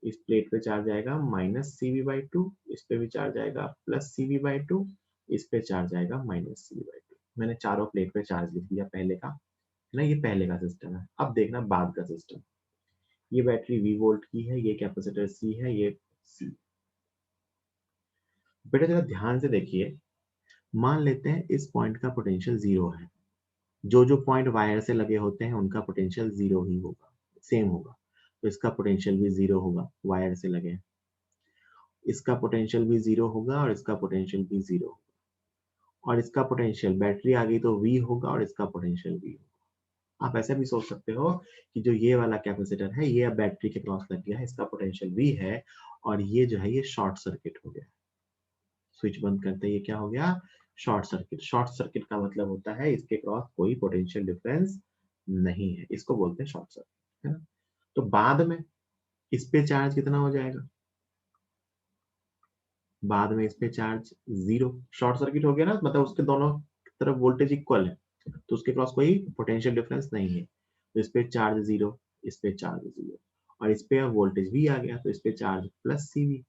इस प्लेट पे चार्ज आएगा माइनस CV/2, इस पे भी चार्ज आएगा प्लस CV/2, इस पे चार्ज आएगा माइनस CV/2। मैंने चारों प्लेट पे चार्ज लिख दिया पहले का, है ना। ये पहले का सिस्टम है। अब देखना बाद का सिस्टम। ये बैटरी V वोल्ट की है, ये कैपेसिटर C है, ये C। बेटा जरा ध्यान से देखिए, मान लेते हैं इस पॉइंट का पोटेंशियल 0 है। जो जो पॉइंट वायर से लगे होते हैं उनका पोटेंशियल 0 ही होगा, सेम होगा। तो इसका पोटेंशियल भी जीरो होगा, वायर से लगे, इसका पोटेंशियल भी जीरो होगा और इसका पोटेंशियल भी जीरो होगा, और इसका पोटेंशियल बैटरी आ गई तो V होगा और इसका पोटेंशियल V होगा। आप ऐसा भी सोच सकते हो कि जो ये वाला कैपेसिटर है ये अब बैटरी के क्रॉस लग गया है, इसका पोटेंशियल V है और ये जो है ये शॉर्ट सर्किट हो गया। स्विच बंद करते ही ये क्या हो गया, शॉर्ट सर्किट। शॉर्ट सर्किट का मतलब होता है इसके क्रॉस कोई पोटेंशियल डिफरेंस नहीं है, इसको बोलते हैं शॉर्ट सर्किट, है ना। तो बाद में इस पे चार्ज कितना हो जाएगा, बाद में इस पे चार्ज जीरो, शॉर्ट सर्किट हो गया ना, मतलब उसके दोनों तरफ वोल्टेज इक्वल है तो उसके क्रॉस कोई पोटेंशियल डिफरेंस नहीं है, तो इस पे चार्ज जीरो, इस पे चार्ज जीरो, और इस पे अब वोल्टेज भी आ गया तो इस पे चार्ज प्लस सीवी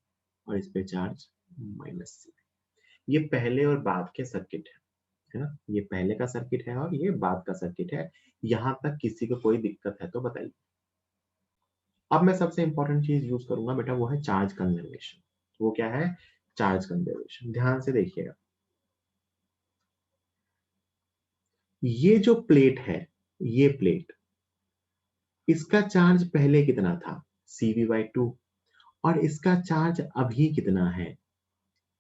और इस पे चार्ज माइनस सीवी। ये पहले और बाद के सर्किट है ना, ये पहले का सर्किट है और ये बाद का सर्किट है। यहां तक किसी को कोई दिक्कत है तो बताइए। अब मैं सबसे इंपॉर्टेंट चीज यूज करूंगा बेटा, वो है चार्ज कंजर्वेशन। वो क्या है, चार्ज कंजर्वेशन। ध्यान से देखिएगा, ये जो प्लेट है, ये प्लेट, इसका चार्ज पहले कितना था, CV/2, और इसका चार्ज अभी कितना है,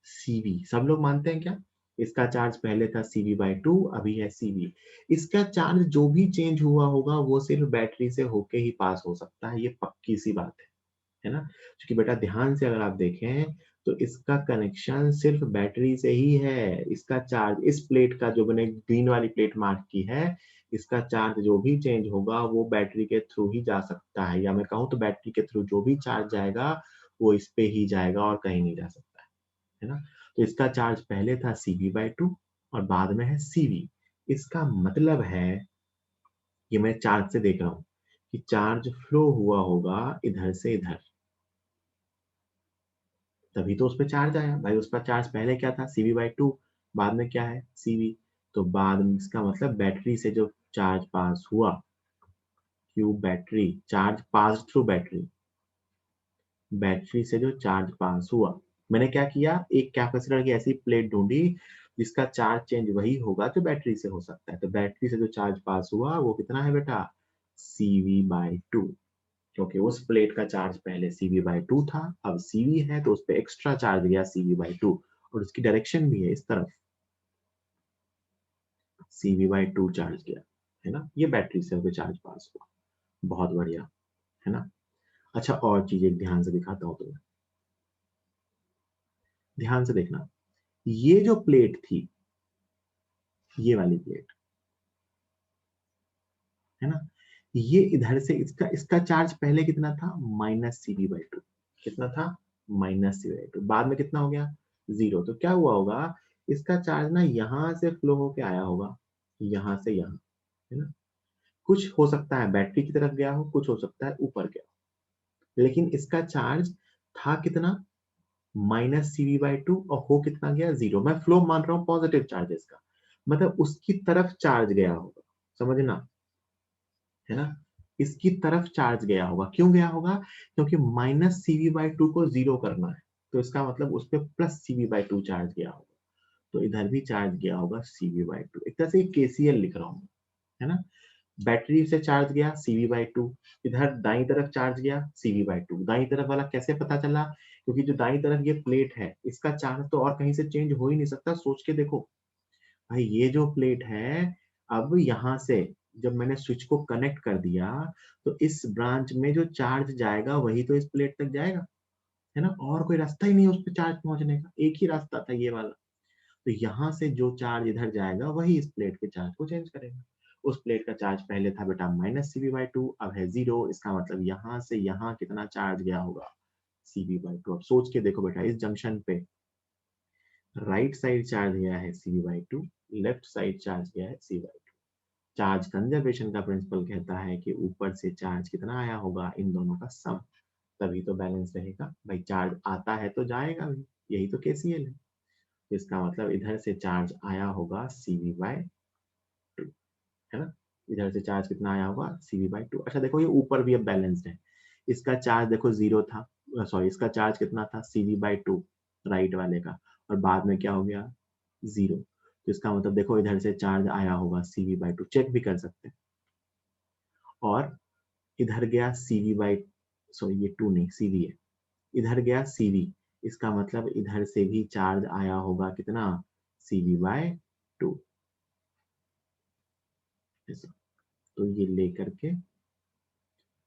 CV। सब लोग मानते हैं क्या, इसका चार्ज पहले था CV/2, अभी है CV। इसका चार्ज जो भी चेंज हुआ होगा वो सिर्फ बैटरी से होके ही पास हो सकता है, ये पक्की सी बात है ना। क्योंकि बेटा ध्यान से अगर आप देखें तो इसका कनेक्शन सिर्फ बैटरी से ही है। इसका चार्ज, इस प्लेट का जो मैंने ग्रीन वाली प्लेट मार्क की है, इसका चार्ज जो भी चेंज होगा वो बैटरी के थ्रू ही जा सकता है, या मैं कहूँ तो बैटरी के थ्रू जो भी चार्ज जाएगा वो इस पे ही जाएगा और कहीं नहीं जा सकता है ना। तो इसका चार्ज पहले था CV/2 और बाद में है CV। इसका मतलब है, ये मैं चार्ज से देख रहा हूँ कि चार्ज फ्लो हुआ होगा इधर से इधर, तभी तो उस पर चार्ज आया भाई। उस पर चार्ज पहले क्या था, CV/2, बाद में क्या है, CV। तो बाद में इसका मतलब बैटरी से जो चार्ज पास हुआ, Q battery, charge pass through battery, battery से जो चार्ज पास हुआ, मैंने क्या किया, एक कैपेसिटर की ऐसी प्लेट ढूंढी जिसका चार्ज चेंज वही होगा जो बैटरी से हो सकता है। तो बैटरी से जो चार्ज पास हुआ वो कितना है बेटा, CV/2। क्योंकि उस प्लेट का चार्ज पहले CV/2 था, अब CV है तो उस पर एक्स्ट्रा चार्ज गया CV/2, और उसकी डायरेक्शन भी है इस तरफ, CV/2 चार्ज गया, है ना। ये बैटरी से होकर चार्ज पास हुआ, बहुत बढ़िया, है ना। अच्छा, और चीज एक ध्यान से दिखाता हूँ तुम्हें, ध्यान से देखना। ये जो प्लेट थी, ये वाली प्लेट, है ना, ये इधर से इसका इसका चार्ज पहले कितना था, -CV/2। कितना था, -CV/2। बाद में कितना हो गया, जीरो। तो क्या हुआ होगा, इसका चार्ज ना यहां से फ्लो होके आया होगा, यहां से यहां, है ना। कुछ हो सकता है बैटरी की तरफ गया हो, कुछ हो सकता है ऊपर गया हो, लेकिन इसका चार्ज था कितना, -CV/2, और हो कितना गया, जीरो। मैं फ्लो मान रहा हूँ पॉजिटिव चार्जेस का, मतलब उसकी तरफ चार्ज गया होगा, समझना, है ना। इसकी तरफ चार्ज गया होगा, क्यों गया होगा, क्योंकि -CV/2 को जीरो करना है, तो इसका मतलब उस पर +CV/2 चार्ज गया होगा, तो इधर भी चार्ज गया होगा CV/2। एक तरह से KCL लिख रहा हूँ, है ना। बैटरी से चार्ज गया CV/2, इधर दाई तरफ चार्ज गया CV/2। दाई तरफ वाला कैसे पता चला, क्योंकि जो दाई तरफ ये प्लेट है इसका चार्ज तो और कहीं से चेंज हो ही नहीं सकता। सोच के देखो भाई, ये जो प्लेट है, अब यहाँ से जब मैंने स्विच को कनेक्ट कर दिया तो इस ब्रांच में जो चार्ज जाएगा वही तो इस प्लेट तक जाएगा, है ना। और कोई रास्ता ही नहीं है उस पर चार्ज पहुंचने का, एक ही रास्ता था ये वाला। तो यहाँ से जो चार्ज इधर जाएगा वही इस प्लेट के चार्ज को चेंज करेगा। उस प्लेट का चार्ज पहले था बेटा -CV/2, अब है जीरो। इसका मतलब यहाँ से यहाँ कितना चार्ज गया होगा, CV/2। अब सोच के देखो बेटा, इस जंक्शन पे राइट साइड चार्ज गया है CV/2, लेफ्ट साइड चार्ज गया है CV/2। चार्ज कंजर्वेशन का प्रिंसिपल कहता है कि ऊपर से चार्ज कितना आया होगा, इन दोनों का सम, तभी तो बैलेंस रहेगा भाई। चार्ज आता है तो जाएगा भी, यही तो KCL है। तो इसका मतलब इधर से चार्ज आया होगा CV/2, है ना। इधर से चार्ज कितना आया होगा, CV/2। अच्छा देखो, ये ऊपर भी अब बैलेंस्ड है। इसका चार्ज देखो जीरो था, सॉरी, इसका चार्ज कितना था, CV/2 राइट वाले का, और बाद में क्या हो गया, जीरो। तो इसका मतलब देखो इधर से चार्ज आया होगा CV/2, चेक भी कर सकते हैं। और इधर गया CV/2, सॉरी ये 2 नहीं CV है, इधर गया CV, इसका मतलब इधर से भी चार्ज आया होगा कितना CV/2। ऐसा, तो ये लेकर के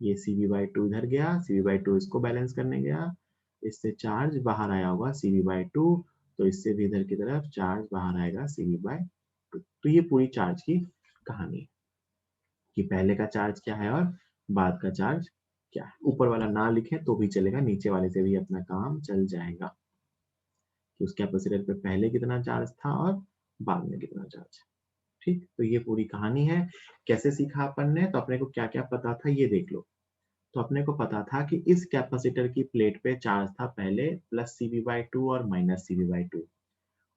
ये CV/2 इधर गया, CV/2 इसको बैलेंस करने गया, इससे चार्ज बाहर आया होगा CV/2, तो इससे भी इधर की तरफ चार्ज बाहर आएगा CV/2। तो ये पूरी चार्ज की कहानी है कि पहले का चार्ज क्या है और बाद का चार्ज क्या है। ऊपर वाला ना लिखें तो भी चलेगा, नीचे वाले से भी अपना काम चल जाएगा कि उस कैपेसिटर पे पहले कितना चार्ज था और बाद में कितना चार्ज है। ठीक, तो ये पूरी कहानी है। कैसे सीखा अपन ने, तो अपने को क्या क्या पता था ये देख लो। तो अपने को पता था कि इस कैपेसिटर की प्लेट पे चार्ज था पहले +CV/2 और -CV/2,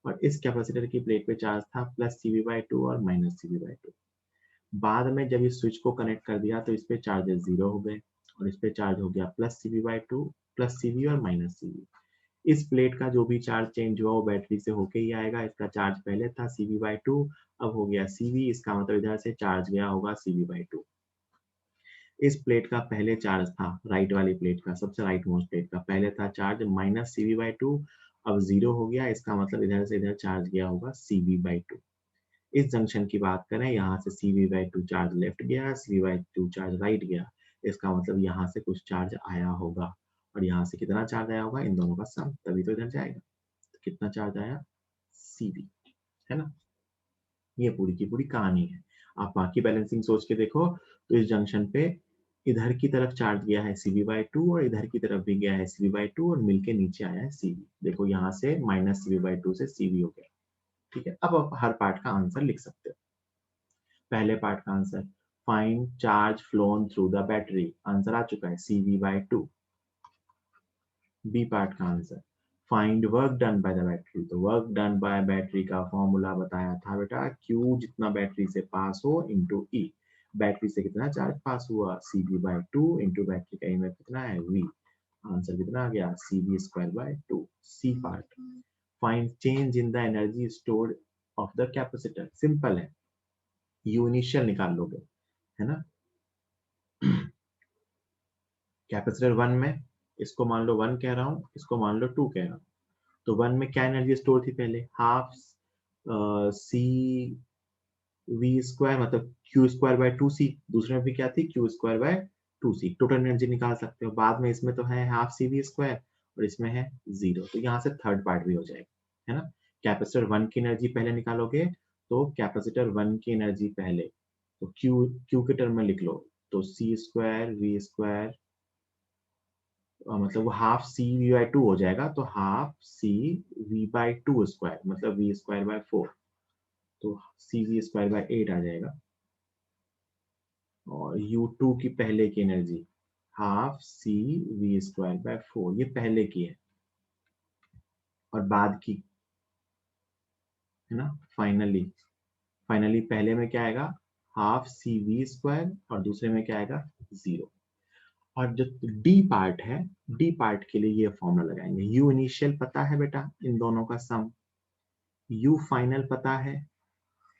और इस कैपेसिटर की प्लेट पे चार्ज था +CV/2 और -CV/2। बाद में जब इस स्विच को कनेक्ट कर दिया तो इस पे चार्जेस 0 हो गए और इस पे चार्ज हो गया +CV/2, +CV और -CV। इस प्लेट का जो भी चार्ज चेंज हुआ वो बैटरी से होके ही आएगा। इसका चार्ज पहले था CV/2, अब हो गया CV, इसका मतलब इधर से चार्ज गया होगा CV/2। इस प्लेट का पहले चार्ज था, राइट वाली प्लेट का, सबसे राइट मोस्ट प्लेट का पहले था चार्ज -CV/2, अब 0 हो गया, इसका मतलब इधर से इधर चार्ज गया होगा CV/2। इस जंक्शन की बात करें, यहाँ से CV/2 चार्ज लेफ्ट गया, CV/2 चार्ज राइट गया, इसका मतलब यहाँ से कुछ चार्ज आया होगा और यहाँ से कितना चार्ज आया होगा, इन दोनों का सम, तभी तो इधर जाएगा। तो कितना चार्ज आया CV, है ना। ये पूरी की पूरी कहानी है। आप बाकी बैलेंसिंग सोच के देखो तो इस जंक्शन पे इधर की तरफ चार्ज गया है CV/2 और इधर की तरफ भी गया है CV/2 और मिलके नीचे आया है CV। देखो यहाँ से -CV/2 से CV हो गया। ठीक है, अब आप हर पार्ट का आंसर लिख सकते हो। पहले पार्ट का answer, find charge flown through the battery, answer आ चुका है CV/2। बी पार्ट का answer, find work done by the battery, तो वर्क डन बाय बैटरी का फॉर्मूला बताया था बेटा, Q जितना बैटरी से पास हो इंटू E। बैटरी से कितना चार्ज पास हुआ CV/2 इंटू बैटरी का ईएमएफ कितना है V। आंसर कितना आ गया CV²/2। C part, find change in the energy stored of the capacitor, simple है, यू इनिशियल निकाल लोगे, है ना। कैपेसिटर 1 में, इसको मान लो 1 कह रहा हूँ, इसको मान लो 2 कह रहा हूँ। तो 1 में क्या एनर्जी स्टोर थी पहले, हाफ सी वी स्क्वायर, मतलब Q²/2C। दूसरे में भी क्या थी, Q²/2C। टोटल एनर्जी निकाल सकते हो। बाद में इसमें तो है हाफ CV² और इसमें है 0, तो यहाँ से थर्ड पार्ट भी हो जाएगा, है ना। कैपेसिटर 1 की एनर्जी पहले निकालोगे, तो कैपेसिटर 1 की एनर्जी पहले, तो Q के टर्म में लिख लो, तो C²V², मतलब वो हाफ CV/2 हो जाएगा, तो हाफ CV/2 स्क्वायर, मतलब V²/4, तो CV²/8 आ जाएगा। और U2 की पहले की एनर्जी हाफ CV²/4, ये पहले की है, और बाद की, है ना। फाइनली पहले में क्या आएगा, हाफ CV² और दूसरे में क्या आएगा 0। और जो डी पार्ट है, डी पार्ट के लिए ये फॉर्मूला लगाएंगे। यू इनिशियल पता है बेटा, इन दोनों का सम। यू फाइनल पता है,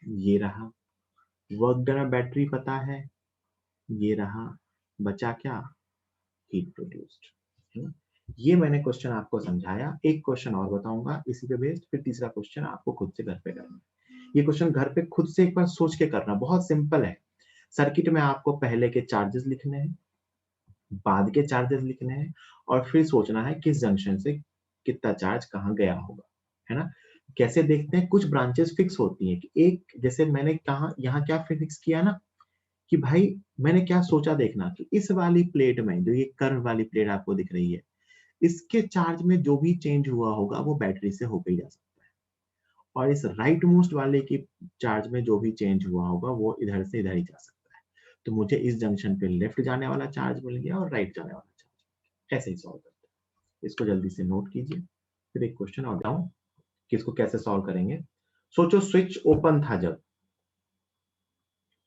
ये रहा। वर्क डन बैटरी पता है, ये रहा। बचा क्या, हीट प्रोड्यूस्ड, है ना। ये मैंने क्वेश्चन आपको समझाया। एक क्वेश्चन और बताऊंगा इसी पे बेस्ड, फिर तीसरा क्वेश्चन आपको खुद से घर पे करना है। ये क्वेश्चन घर पे खुद से एक बार सोच के करना, बहुत सिंपल है। सर्किट में आपको पहले के चार्जेस लिखने हैं, बाद के चार्जेस लिखने हैं, और फिर सोचना है किस जंक्शन से कितना चार्ज कहाँ गया होगा, है ना। कैसे देखते हैं, कुछ ब्रांचेस फिक्स होती हैं कि एक, जैसे मैंने कहा यहाँ क्या फिक्स किया ना, कि भाई मैंने क्या सोचा देखना, कि इस वाली प्लेट में जो ये कर्व वाली प्लेट आपको दिख रही है, इसके चार्ज में जो भी चेंज हुआ होगा वो बैटरी से होकर ही जा सकता है, और इस राइट मोस्ट वाले की चार्ज में जो भी चेंज हुआ होगा वो इधर से इधर ही जा सकता है। तो मुझे इस जंक्शन पे लेफ्ट जाने वाला चार्ज मिल गया और राइट जाने वाला चार्ज। ऐसे ही सॉल्व करते हैं। इसको जल्दी से नोट कीजिए, फिर एक क्वेश्चन और बताऊं कि इसको कैसे सॉल्व करेंगे। सोचो स्विच ओपन था जब,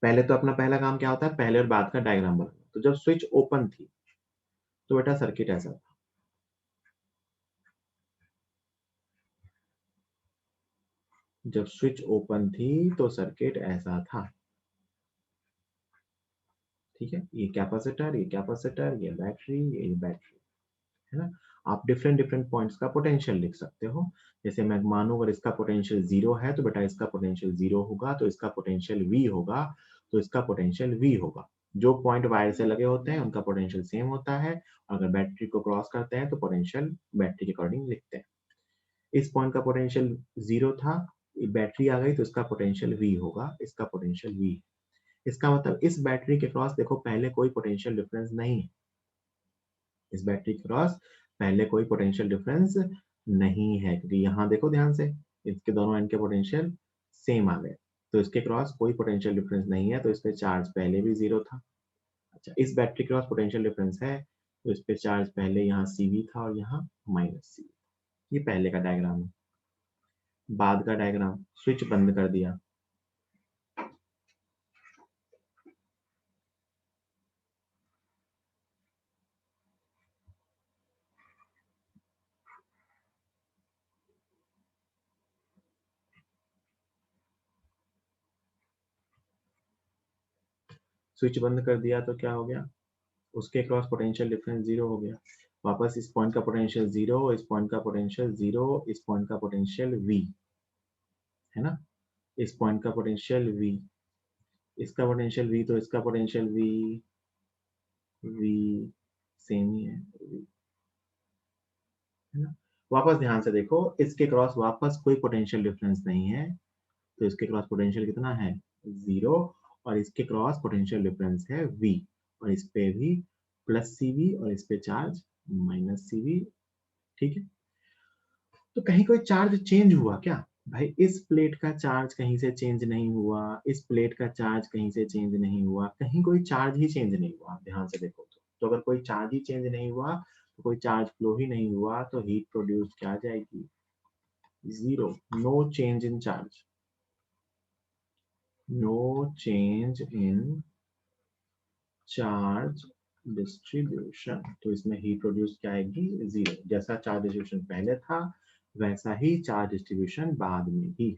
पहले तो अपना पहला काम क्या होता है, पहले और बाद का डायग्राम बनाना। तो जब स्विच ओपन थी तो बेटा सर्किट ऐसा था। जब स्विच ओपन थी तो सर्किट ऐसा था, ठीक है, ये कैपेसिटर, ये बैटरी, ये बैटरी, है ना। आप डिफरेंट डिफरेंट पॉइंट्स का पोटेंशियल लिख सकते हो। जैसे मैं मानूं अगर इसका पोटेंशियल 0 है तो बेटा इसका पोटेंशियल 0 होगा, तो इसका पोटेंशियल V होगा, तो इसका पोटेंशियल V होगा। जो पॉइंट वायर से लगे होते हैं उनका पोटेंशियल सेम होता है, और अगर बैटरी को क्रॉस करते हैं तो पोटेंशियल बैटरी के अकॉर्डिंग लिखते हैं। इस पॉइंट का पोटेंशियल 0 था, बैटरी आ गई तो इसका पोटेंशियल V होगा, इसका पोटेंशियल V। इसका मतलब इस बैटरी के क्रॉस देखो पहले कोई पोटेंशियल डिफरेंस नहीं है, इस बैटरी के क्रॉस पहले कोई पोटेंशियल डिफरेंस नहीं है, क्योंकि यहाँ देखो ध्यान से इसके दोनों एंड के पोटेंशियल सेम आ गए, तो इसके क्रॉस कोई पोटेंशियल डिफरेंस नहीं है, तो इस पे चार्ज पहले भी 0 था। अच्छा, इस बैटरी के क्रॉस पोटेंशियल डिफरेंस है, तो इस पे चार्ज पहले यहाँ CV था और यहाँ -CV। ये पहले का डायग्राम है। बाद का डायग्राम, स्विच बंद कर दिया, स्विच बंद कर दिया तो क्या हो गया, उसके क्रॉस पोटेंशियल डिफरेंस 0 हो गया। वापस इस पॉइंट का पोटेंशियल 0, इस पॉइंट का पोटेंशियल 0, इस पॉइंट का पोटेंशियल V, है ना। इस पॉइंट का पोटेंशियल V, इसका पोटेंशियल V, तो इसका पोटेंशियल V सेम ही है, है ना। वापस ध्यान से देखो, इसके क्रॉस वापस कोई पोटेंशियल डिफरेंस नहीं है, तो इसके क्रॉस पोटेंशियल कितना है 0, और इसके क्रॉस पोटेंशियल डिफरेंस है V, और इस पे भी +CV और इस पे चार्ज -CV। ठीक है, तो कहीं कोई चार्ज चेंज हुआ क्या? भाई इस प्लेट का चार्ज कहीं से चेंज नहीं हुआ, इस प्लेट का चार्ज कहीं से चेंज नहीं हुआ, कहीं कोई चार्ज ही चेंज नहीं हुआ। ध्यान से देखो तो अगर कोई चार्ज ही चेंज नहीं हुआ, तो कोई चार्ज फ्लो ही नहीं हुआ, तो हीट प्रोड्यूस क्या आ जाएगी 0, no change in charge, no change in charge distribution. तो इसमें हीट प्रोड्यूस क्या आएगी 0, जैसा चार्ज डिस्ट्रीब्यूशन पहले था वैसा ही चार्ज डिस्ट्रीब्यूशन बाद में भी।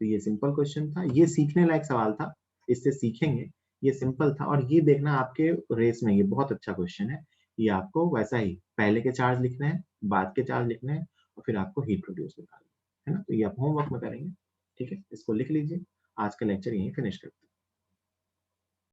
तो ये सिंपल क्वेश्चन था, ये सीखने लायक सवाल था, इससे सीखेंगे। ये सिंपल था, और ये देखना आपके रेस में ये बहुत अच्छा क्वेश्चन है। ये आपको वैसा ही पहले के चार्ज लिखने हैं, बाद के चार्ज लिखने हैं, और फिर आपको हीट प्रोड्यूस निकालना है ना। तो ये आप होमवर्क में करेंगे, ठीक है। इसको लिख लीजिए। आज का लेक्चर यहीं फिनिश करते हैं।